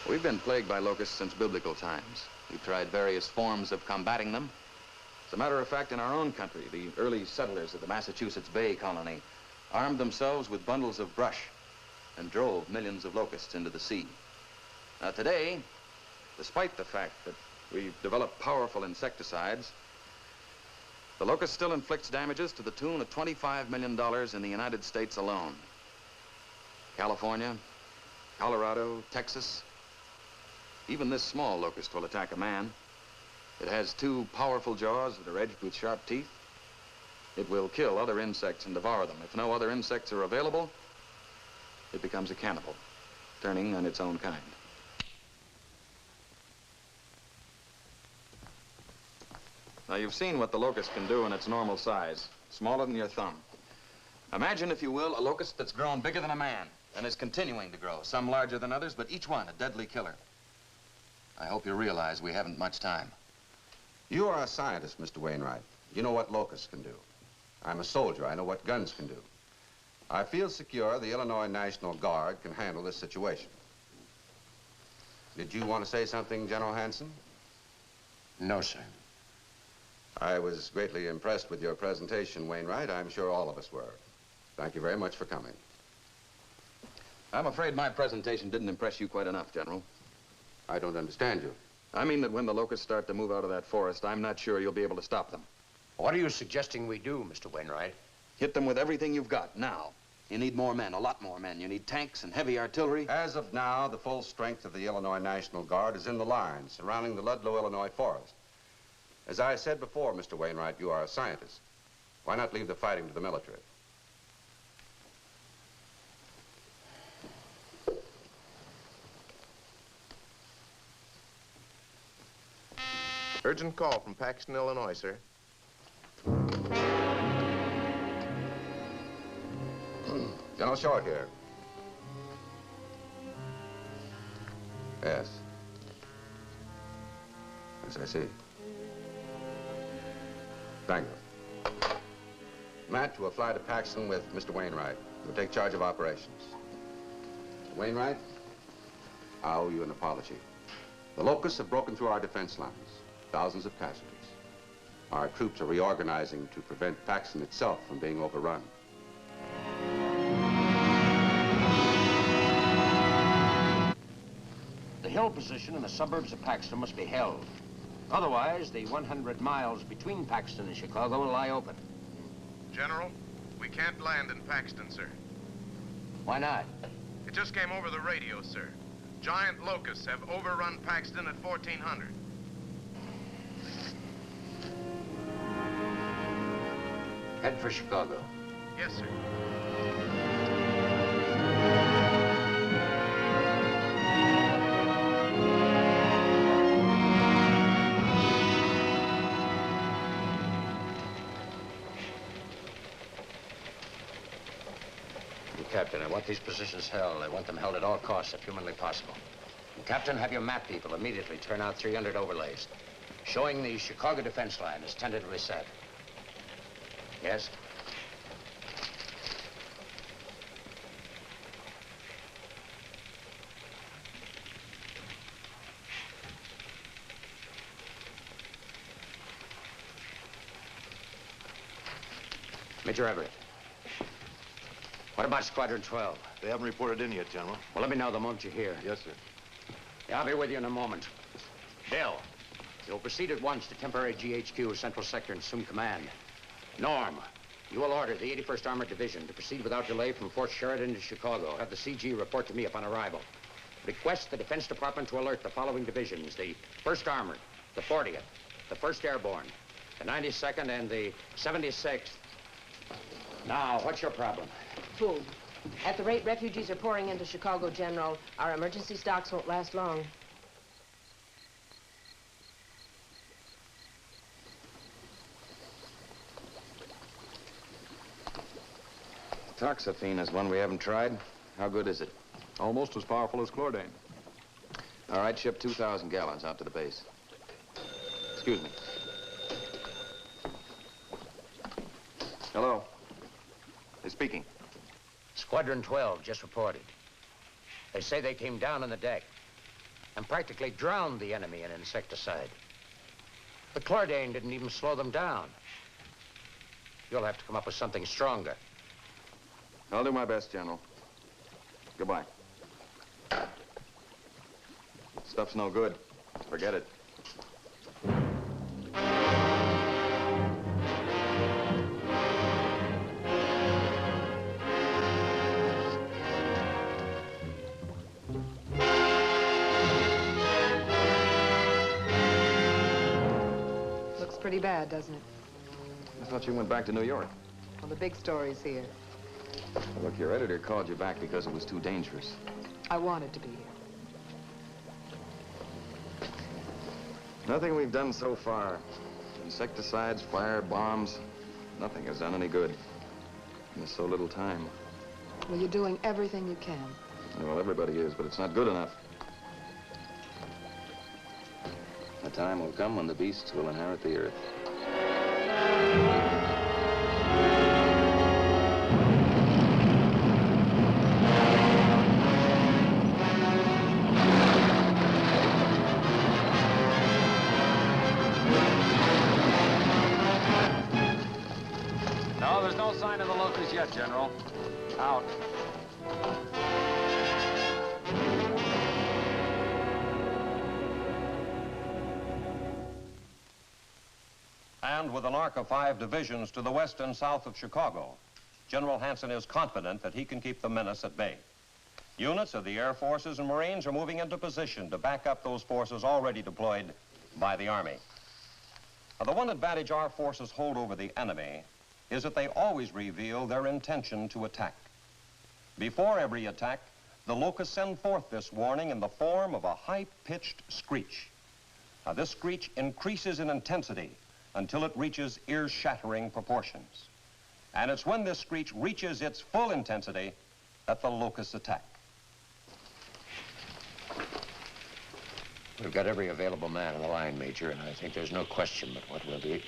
We've been plagued by locusts since biblical times. We've tried various forms of combating them. As a matter of fact, in our own country, the early settlers of the Massachusetts Bay Colony armed themselves with bundles of brush and drove millions of locusts into the sea. Now today, despite the fact that we've developed powerful insecticides, the locust still inflicts damages to the tune of $25 million in the United States alone. California, Colorado, Texas. Even this small locust will attack a man. It has two powerful jaws that are edged with sharp teeth. It will kill other insects and devour them. If no other insects are available, it becomes a cannibal, turning on its own kind. Now, you've seen what the locust can do in its normal size, smaller than your thumb. Imagine, if you will, a locust that's grown bigger than a man and is continuing to grow, some larger than others, but each one a deadly killer. I hope you realize we haven't much time. You are a scientist, Mr. Wainwright. You know what locusts can do. I'm a soldier. I know what guns can do. I feel secure the Illinois National Guard can handle this situation. Did you want to say something, General Hanson? No, sir. I was greatly impressed with your presentation, Wainwright. I'm sure all of us were. Thank you very much for coming. I'm afraid my presentation didn't impress you quite enough, General. I don't understand you. I mean that when the locusts start to move out of that forest, I'm not sure you'll be able to stop them. What are you suggesting we do, Mr. Wainwright? Hit them with everything you've got, now. You need more men, a lot more men. You need tanks and heavy artillery. As of now, the full strength of the Illinois National Guard is in the lines surrounding the Ludlow, Illinois forest. As I said before, Mr. Wainwright, you are a scientist. Why not leave the fighting to the military? Urgent call from Paxton, Illinois, sir. General Short here. Yes. Yes, I see. Thank you. Matt, you will fly to Paxton with Mr. Wainwright. You'll take charge of operations. Mr. Wainwright, I owe you an apology. The locusts have broken through our defense lines. Thousands of casualties. Our troops are reorganizing to prevent Paxton itself from being overrun. The hill position in the suburbs of Paxton must be held. Otherwise, the 100 miles between Paxton and Chicago will lie open. General, we can't land in Paxton, sir. Why not? It just came over the radio, sir. Giant locusts have overrun Paxton at 1400. Head for Chicago. Yes, sir. Captain, I want these positions held. I want them held at all costs, if humanly possible. And Captain, have your map people immediately turn out 300 overlays, showing the Chicago defense line is tentatively set. Yes? Major Everett. What about Squadron 12? They haven't reported in yet, General. Well, let me know the moment you hear. Yes, sir. Yeah, I'll be with you in a moment. Bill, you'll proceed at once to temporary GHQ, Central Sector, and assume command. Norm, you will order the 81st Armored Division to proceed without delay from Fort Sheridan to Chicago. Have the CG report to me upon arrival. Request the Defense Department to alert the following divisions: the 1st Armored, the 40th, the 1st Airborne, the 92nd, and the 76th. Now, what's your problem? Food. At the rate refugees are pouring into Chicago, General, our emergency stocks won't last long. Toxaphene is one we haven't tried. How good is it? Almost as powerful as chlordane. All right, ship 2,000 gallons out to the base. Excuse me. Hello. Who's speaking? Squadron 12 just reported. They say they came down on the deck and practically drowned the enemy in insecticide. The chlordane didn't even slow them down. You'll have to come up with something stronger. I'll do my best, General. Goodbye. Stuff's no good. Forget it. Looks pretty bad, doesn't it? I thought you went back to New York. Well, the big story's here. Well, look, your editor called you back because it was too dangerous. I wanted to be here. Nothing we've done so far. Insecticides, fire, bombs, nothing has done any good. In so little time. Well, you're doing everything you can. Well, everybody is, but it's not good enough. The time will come when the beasts will inherit the earth. No, there's no sign of the locust yet, General. Out. And with an arc of 5 divisions to the west and south of Chicago, General Hanson is confident that he can keep the menace at bay. Units of the Air Forces and Marines are moving into position to back up those forces already deployed by the Army. Now, the one advantage our forces hold over the enemy is that they always reveal their intention to attack. Before every attack, the locusts send forth this warning in the form of a high-pitched screech. Now, this screech increases in intensity until it reaches ear-shattering proportions. And it's when this screech reaches its full intensity that the locusts attack. We've got every available man in the line, Major, and I think there's no question but what we'll be.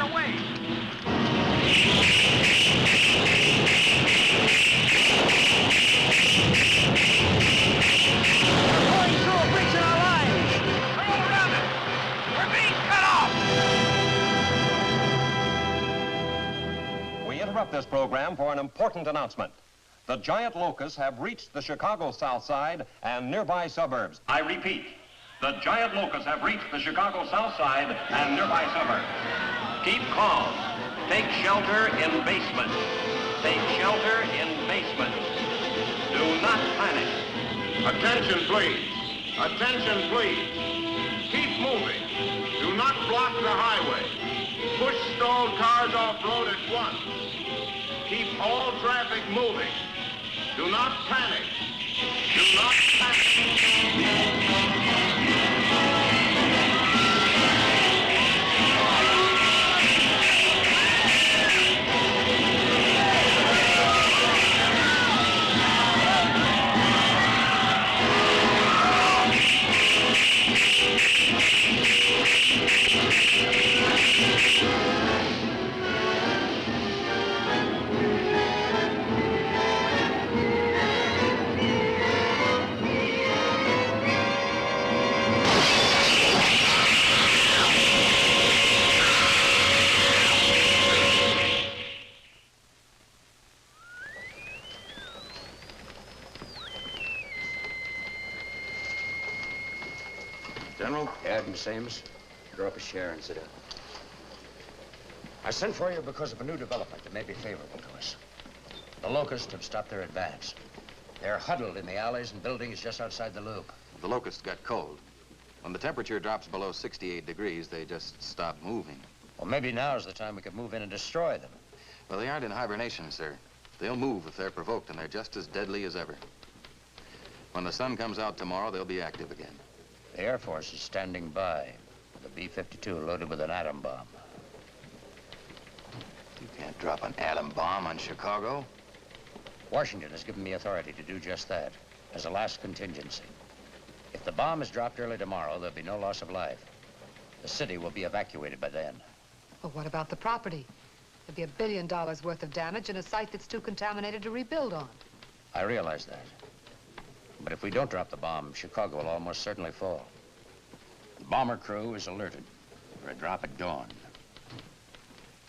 away. We're going through a breach in our lines. We're all around it. We're being cut off. We interrupt this program for an important announcement. The giant locusts have reached the Chicago South Side and nearby suburbs. I repeat, the giant locusts have reached the Chicago South Side and nearby suburbs. Keep calm. Take shelter in basements. Take shelter in basements. Do not panic. Attention, please. Attention, please. Keep moving. Do not block the highway. Push stalled cars off-road at once. Keep all traffic moving. Do not panic. Do not panic. General? Yeah, Miss Ames. Draw up a chair and sit down. I sent for you because of a new development that may be favorable to us. The locusts have stopped their advance. They're huddled in the alleys and buildings just outside the loop. The locusts got cold. When the temperature drops below 68 degrees, they just stop moving. Well, maybe now's the time we could move in and destroy them. Well, they aren't in hibernation, sir. They'll move if they're provoked, and they're just as deadly as ever. When the sun comes out tomorrow, they'll be active again. The Air Force is standing by with a B-52 loaded with an atom bomb. You can't drop an atom bomb on Chicago. Washington has given me authority to do just that, as a last contingency. If the bomb is dropped early tomorrow, there'll be no loss of life. The city will be evacuated by then. But what about the property? There'd be $1 billion worth of damage in a site that's too contaminated to rebuild on. I realize that. But if we don't drop the bomb, Chicago will almost certainly fall. The bomber crew is alerted for a drop at dawn.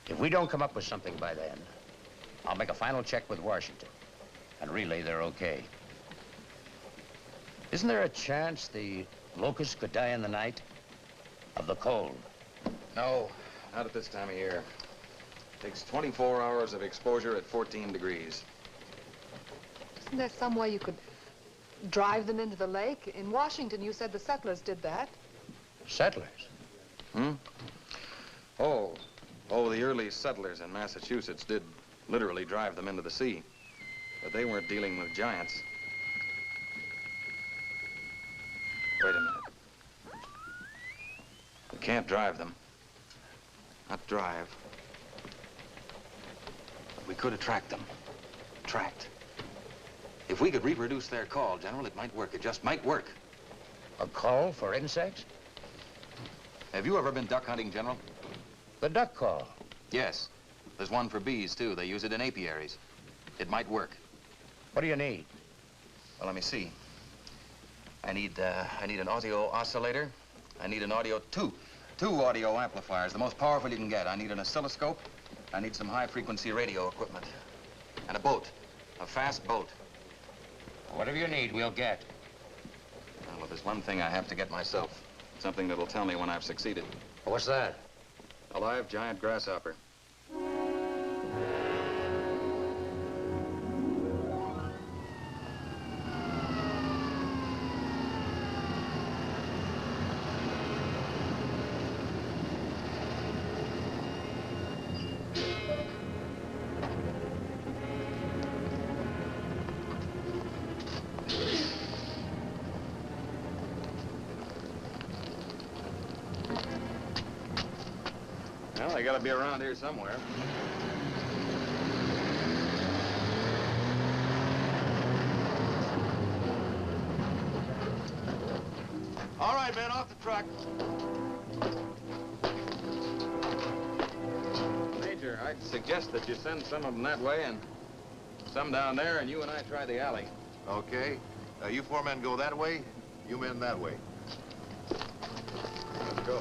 If we don't come up with something by then, I'll make a final check with Washington and relay they're okay. Isn't there a chance the locusts could die in the night of the cold? No, not at this time of year. Takes 24 hours of exposure at 14 degrees. Isn't there some way you could drive them into the lake? In Washington, you said the settlers did that. Settlers? Hmm? Oh, the early settlers in Massachusetts did literally drive them into the sea. But they weren't dealing with giants. Wait a minute. We can't drive them. Not drive. But we could attract them. Attract. If we could reproduce their call, General, it might work. It just might work. A call for insects? Have you ever been duck hunting, General? The duck call? Yes. There's one for bees, too. They use it in apiaries. It might work. What do you need? Well, let me see. I need an audio oscillator. I need an two audio amplifiers, the most powerful you can get. I need an oscilloscope. I need some high-frequency radio equipment. And a boat, a fast boat. Whatever you need, we'll get. Well, there's one thing I have to get myself. Something that'll tell me when I've succeeded. What's that? A live giant grasshopper. Well, they gotta be around here somewhere. All right, man, off the truck. I'd suggest that you send some of them that way and some down there, and you and I try the alley. Okay. You four men go that way, you men that way. Let's go.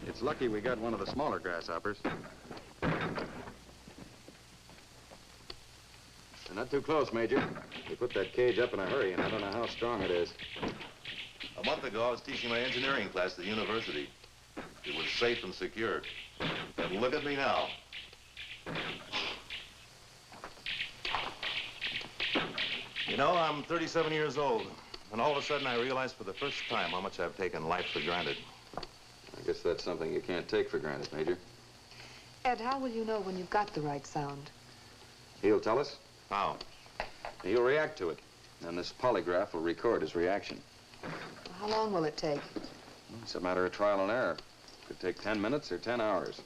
It's lucky we got one of the smaller grasshoppers. They're not too close, Major. We put that cage up in a hurry, and I don't know how strong it is. A month ago, I was teaching my engineering class at the university. It was safe and secure. And look at me now. You know, I'm 37 years old, and all of a sudden I realized for the first time how much I've taken life for granted. I guess that's something you can't take for granted, Major. Ed, how will you know when you've got the right sound? He'll tell us. How? He'll react to it, and this polygraph will record his reaction. How long will it take? It's a matter of trial and error. Could take 10 minutes or 10 hours.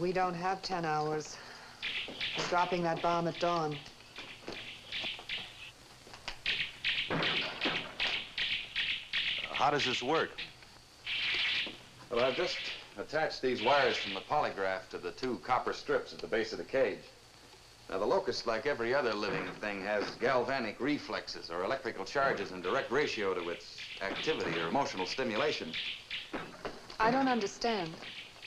We don't have 10 hours. We're dropping that bomb at dawn. How does this work? Well, I've just attached these wires from the polygraph to the 2 copper strips at the base of the cage. Now, the locust, like every other living thing, has galvanic reflexes or electrical charges in direct ratio to its activity or emotional stimulation. I don't understand.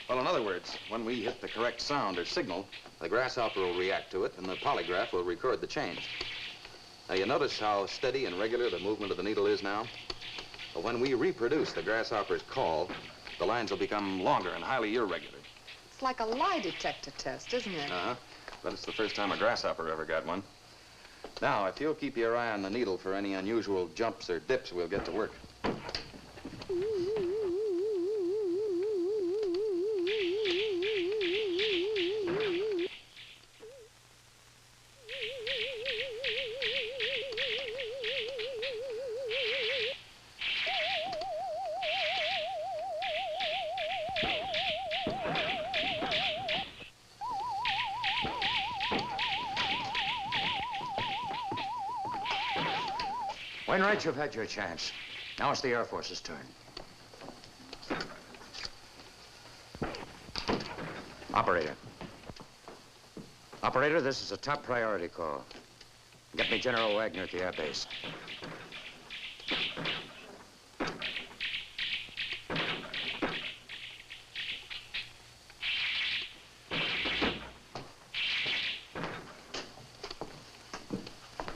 Well, in other words, when we hit the correct sound or signal, the grasshopper will react to it, and the polygraph will record the change. Now, you notice how steady and regular the movement of the needle is now? Well, when we reproduce the grasshopper's call, the lines will become longer and highly irregular. It's like a lie detector test, isn't it? Uh-huh. But it's the first time a grasshopper ever got one. Now, if you'll keep your eye on the needle for any unusual jumps or dips, we'll get to work. Wainwright, you've had your chance. Now it's the Air Force's turn. Operator. Operator, this is a top priority call. Get me General Wagner at the air base.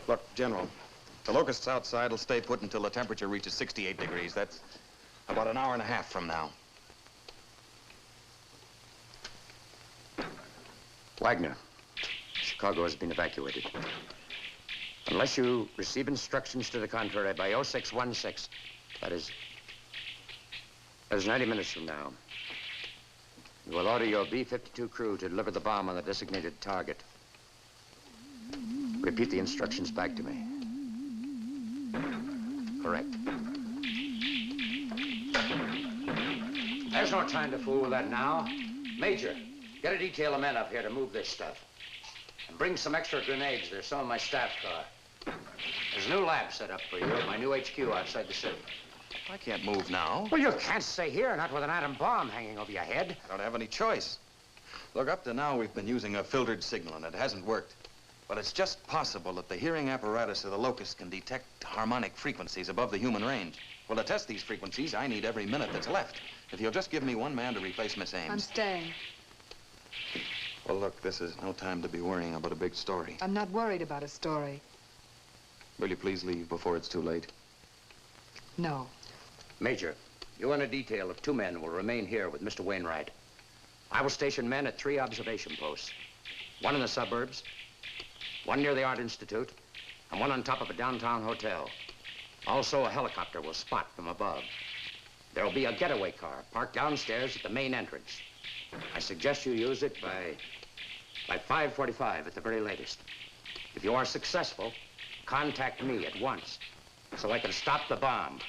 Look, General, the locusts outside will stay put until the temperature reaches 68 degrees. That's about an hour and a half from now. Wagner, Chicago has been evacuated. Unless you receive instructions to the contrary by 0616, that is 90 minutes from now, you will order your B-52 crew to deliver the bomb on the designated target. Repeat the instructions back to me. Correct. There's no time to fool with that now. Major, get a detail of men up here to move this stuff. And bring some extra grenades. There's some in my staff car. There's a new lab set up for you at my new HQ outside the city. I can't move now. Well, you can't stay here, not with an atom bomb hanging over your head. I don't have any choice. Look, up to now, we've been using a filtered signal, and it hasn't worked. But it's just possible that the hearing apparatus of the locust can detect harmonic frequencies above the human range. Well, to test these frequencies, I need every minute that's left. If you'll just give me one man to replace Miss Ames. I'm staying. Well, look, this is no time to be worrying about a big story. I'm not worried about a story. Will you please leave before it's too late? No. Major, you and a detail of 2 men will remain here with Mr. Wainwright. I will station men at 3 observation posts. 1 in the suburbs, 1 near the Art Institute, and 1 on top of a downtown hotel. Also, a helicopter will spot from above. There will be a getaway car parked downstairs at the main entrance. I suggest you use it by 5:45 at the very latest. If you are successful, contact me at once so I can stop the bomb.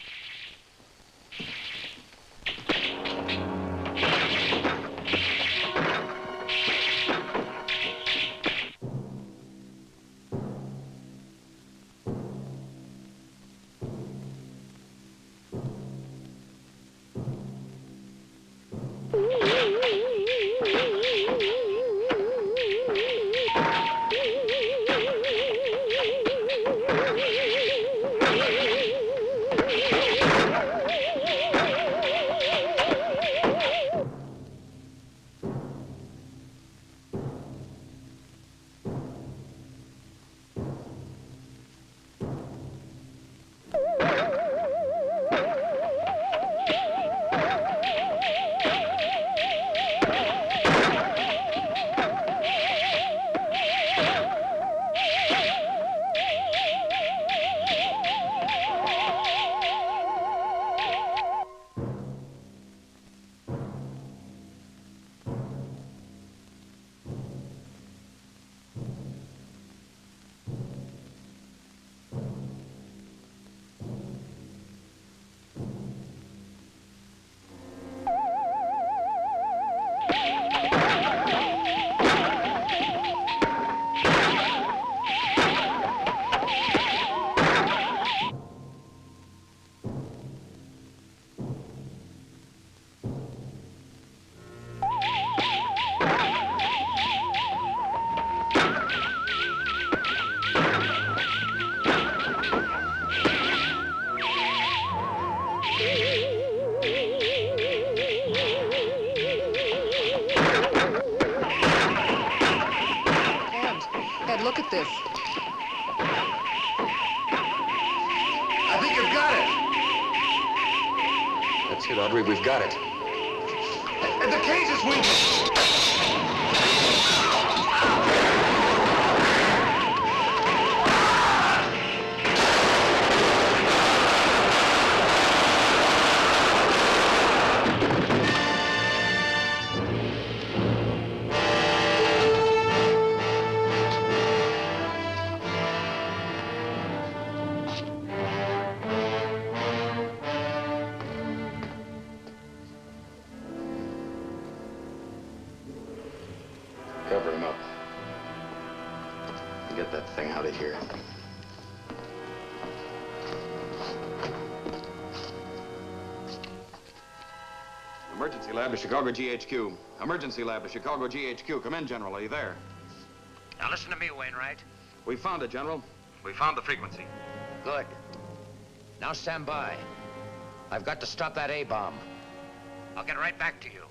Look at this. I think you've got it. That's it, Audrey. We've got it. And the cage is moving. Cover him up. And get that thing out of here. Emergency lab to Chicago GHQ. Emergency lab to Chicago GHQ. Come in, General. Are you there? Now listen to me, Wainwright. We found it, General. We found the frequency. Good. Now stand by. I've got to stop that A-bomb. I'll get right back to you.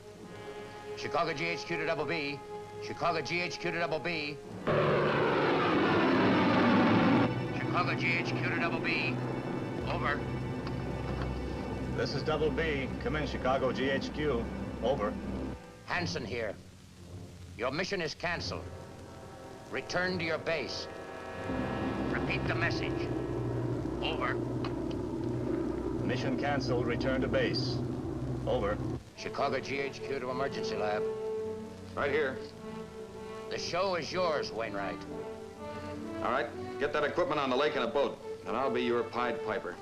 Chicago GHQ to double B. Chicago GHQ to double B. Chicago GHQ to double B. Over. This is double B. Come in, Chicago GHQ. Over. Hanson here. Your mission is canceled. Return to your base. Repeat the message. Over. Mission canceled. Return to base. Over. Chicago GHQ to emergency lab. Right here. The show is yours, Wainwright. All right, get that equipment on the lake in a boat, and I'll be your Pied Piper.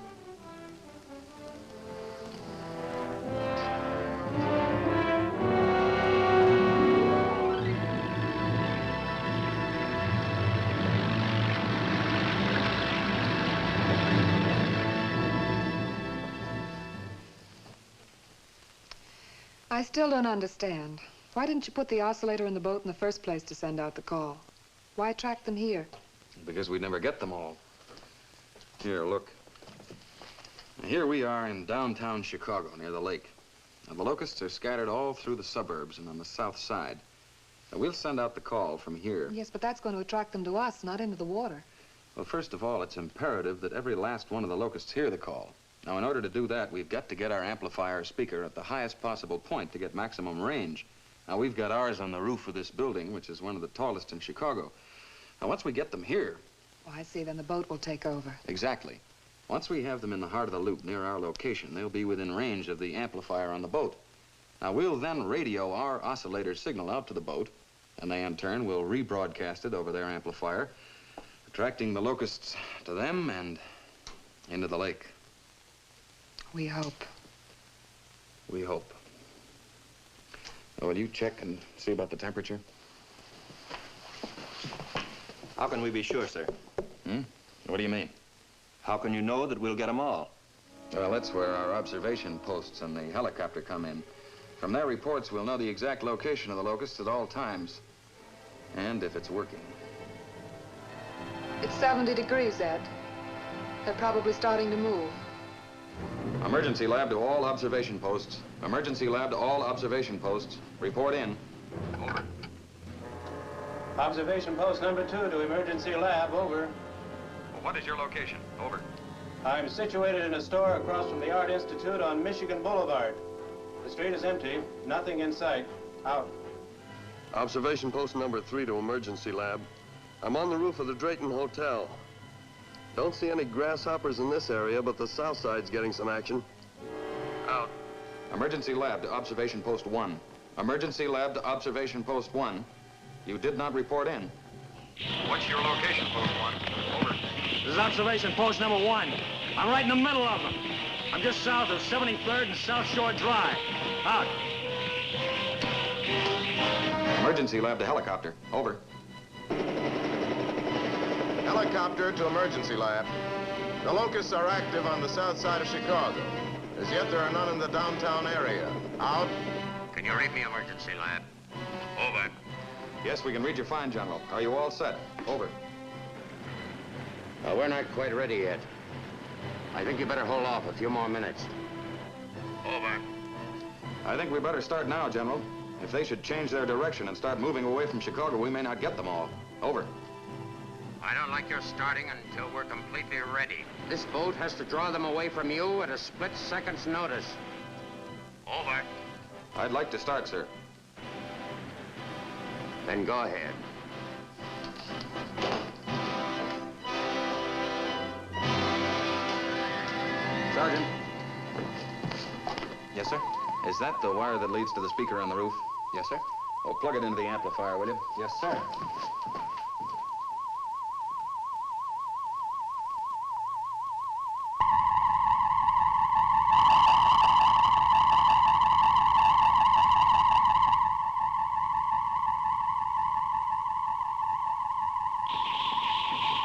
I still don't understand. Why didn't you put the oscillator in the boat in the first place to send out the call? Why track them here? Because we'd never get them all. Here, look. Here we are in downtown Chicago, near the lake. Now, the locusts are scattered all through the suburbs and on the south side. Now, we'll send out the call from here. Yes, but that's going to attract them to us, not into the water. Well, first of all, it's imperative that every last one of the locusts hear the call. Now, in order to do that, we've got to get our amplifier speaker at the highest possible point to get maximum range. Now, we've got ours on the roof of this building, which is one of the tallest in Chicago. Now, once we get them here... Oh, I see. Then the boat will take over. Exactly. Once we have them in the heart of the loop near our location, they'll be within range of the amplifier on the boat. Now, we'll then radio our oscillator signal out to the boat, and they, in turn, will rebroadcast it over their amplifier, attracting the locusts to them and into the lake. We hope. We hope. Now, will you check and see about the temperature? How can we be sure, sir? What do you mean? How can you know that we'll get them all? Well, that's where our observation posts and the helicopter come in. From their reports, we'll know the exact location of the locusts at all times. And if it's working. It's 70 degrees, Ed. They're probably starting to move. Emergency lab to all observation posts. Emergency lab to all observation posts. Report in. Over. Observation post number 2 to emergency lab. Over. Well, what is your location? Over. I'm situated in a store across from the Art Institute on Michigan Boulevard. The street is empty. Nothing in sight. Out. Observation post number 3 to emergency lab. I'm on the roof of the Drayton Hotel. Don't see any grasshoppers in this area, but the south side's getting some action. Out. Emergency lab to observation post 1. Emergency lab to observation post 1. You did not report in. What's your location, post 1? Over. This is observation post number 1. I'm right in the middle of them. I'm just south of 73rd and South Shore Drive. Out. Emergency lab to helicopter. Over. Helicopter to emergency lab. The locusts are active on the south side of Chicago. As yet, there are none in the downtown area. Out. Can you read me, emergency lab? Over. Yes, we can read you fine, General. Are you all set? Over. We're not quite ready yet. I think you better hold off a few more minutes. Over. I think we better start now, General. If they should change their direction and start moving away from Chicago, we may not get them all. Over. I don't like your starting until we're completely ready. This boat has to draw them away from you at a split second's notice. Over. I'd like to start, sir. Then go ahead. Sergeant. Yes, sir? Is that the wire that leads to the speaker on the roof? Yes, sir. Oh, plug it into the amplifier, will you? Yes, sir.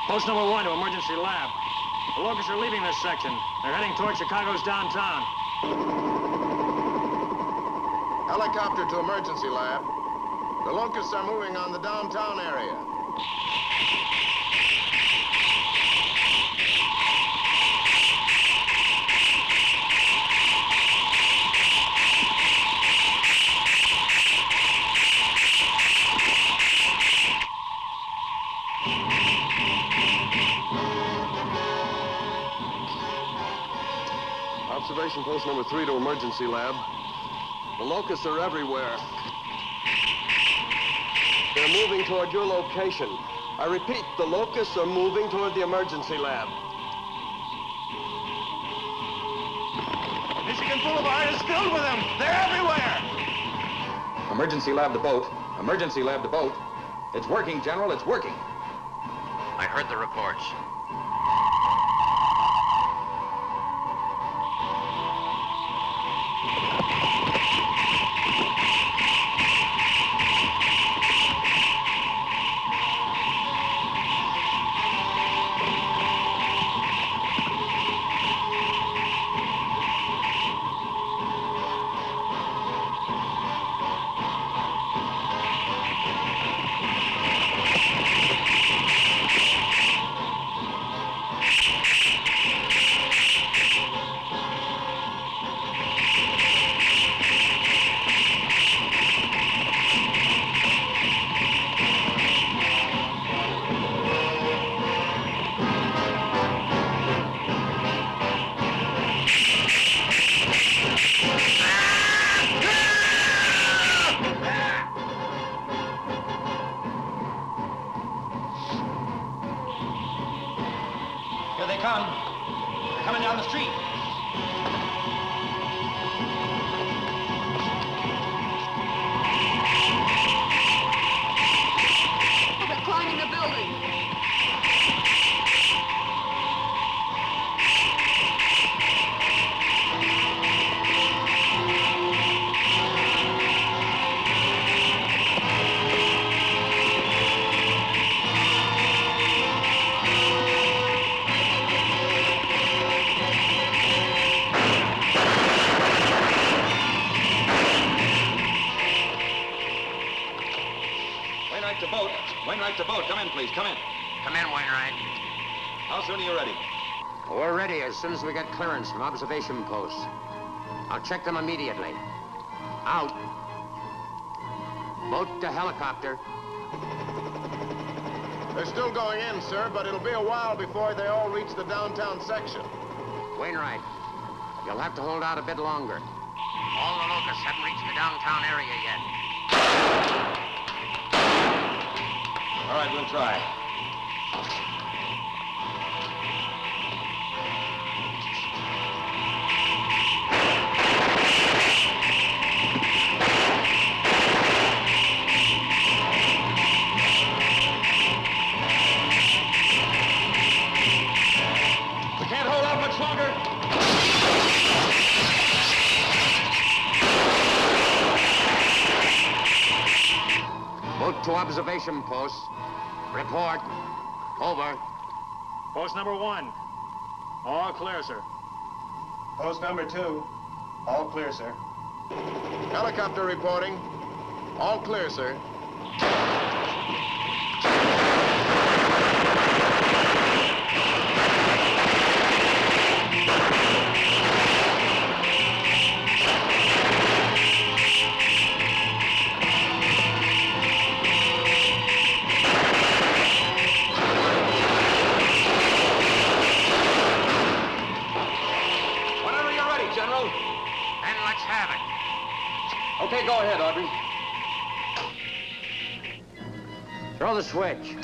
Post number 1 to emergency lab. The locusts are leaving this section. They're heading toward Chicago's downtown. Helicopter to emergency lab. The locusts are moving on the downtown area. Observation post number 3 to emergency lab. The locusts are everywhere. They're moving toward your location. I repeat, the locusts are moving toward the emergency lab. Michigan Boulevard is filled with them. They're everywhere. Emergency lab to boat. Emergency lab to boat. It's working, General. It's working. I heard the reports. Here they come. They're coming down the street. Oh, they're climbing the building. Wainwright to boat. Wainwright to boat. Come in, please. Come in. Come in, Wainwright. How soon are you ready? We're ready as soon as we get clearance from observation posts. I'll check them immediately. Out. Boat to helicopter. They're still going in, sir, but it'll be a while before they all reach the downtown section. Wainwright, you'll have to hold out a bit longer. All the locusts haven't reached the downtown area yet. All right, we'll try. We can't hold out much longer. Boat to observation post. Report. Over. Post number 1. All clear, sir. Post number 2. All clear, sir. Helicopter reporting. All clear, sir. Whenever you're ready, General. Then let's have it. Okay, go ahead, Audrey. Throw the switch.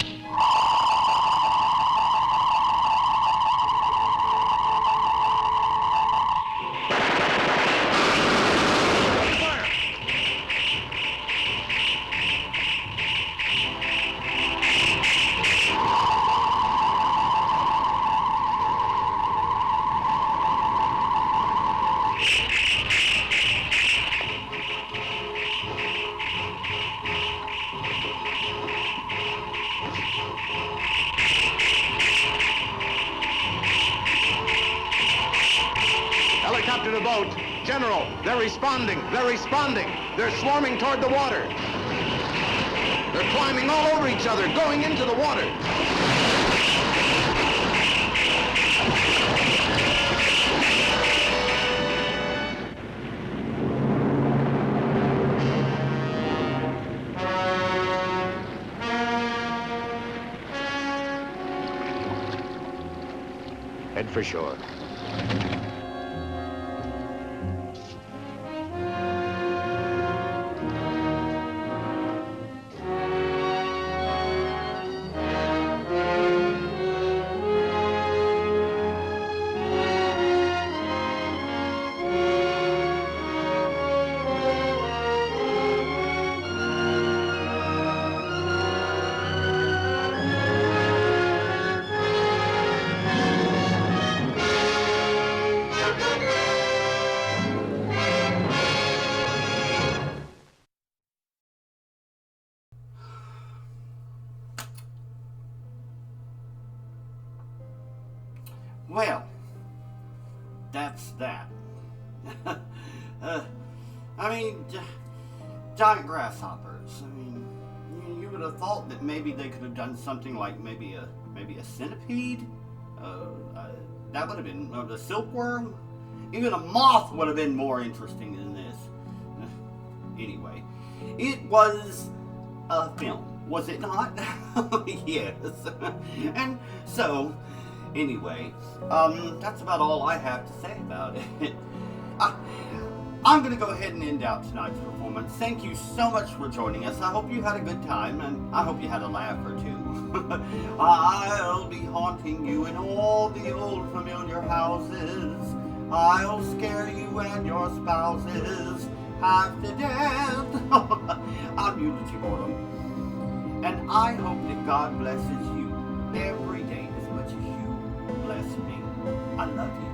Helicopter to boat. General, they're responding. They're responding. They're swarming toward the water. They're climbing all over each other, going into the water. Head for shore. Well, that's that. I mean, giant grasshoppers. I mean, you would have thought that maybe they could have done something like maybe a centipede. That would have been the silkworm. Even a moth would have been more interesting than this. Anyway, it was a film, was it not? Yes. And so, anyway, that's about all I have to say about it. I'm going to go ahead and end out tonight's performance. Thank you so much for joining us. I hope you had a good time, and I hope you had a laugh or two. I'll be haunting you in all the old familiar houses. I'll scare you and your spouses half to death. I'm Eulogy Mortem, and I hope that God blesses you every day as much as you bless me. I love you.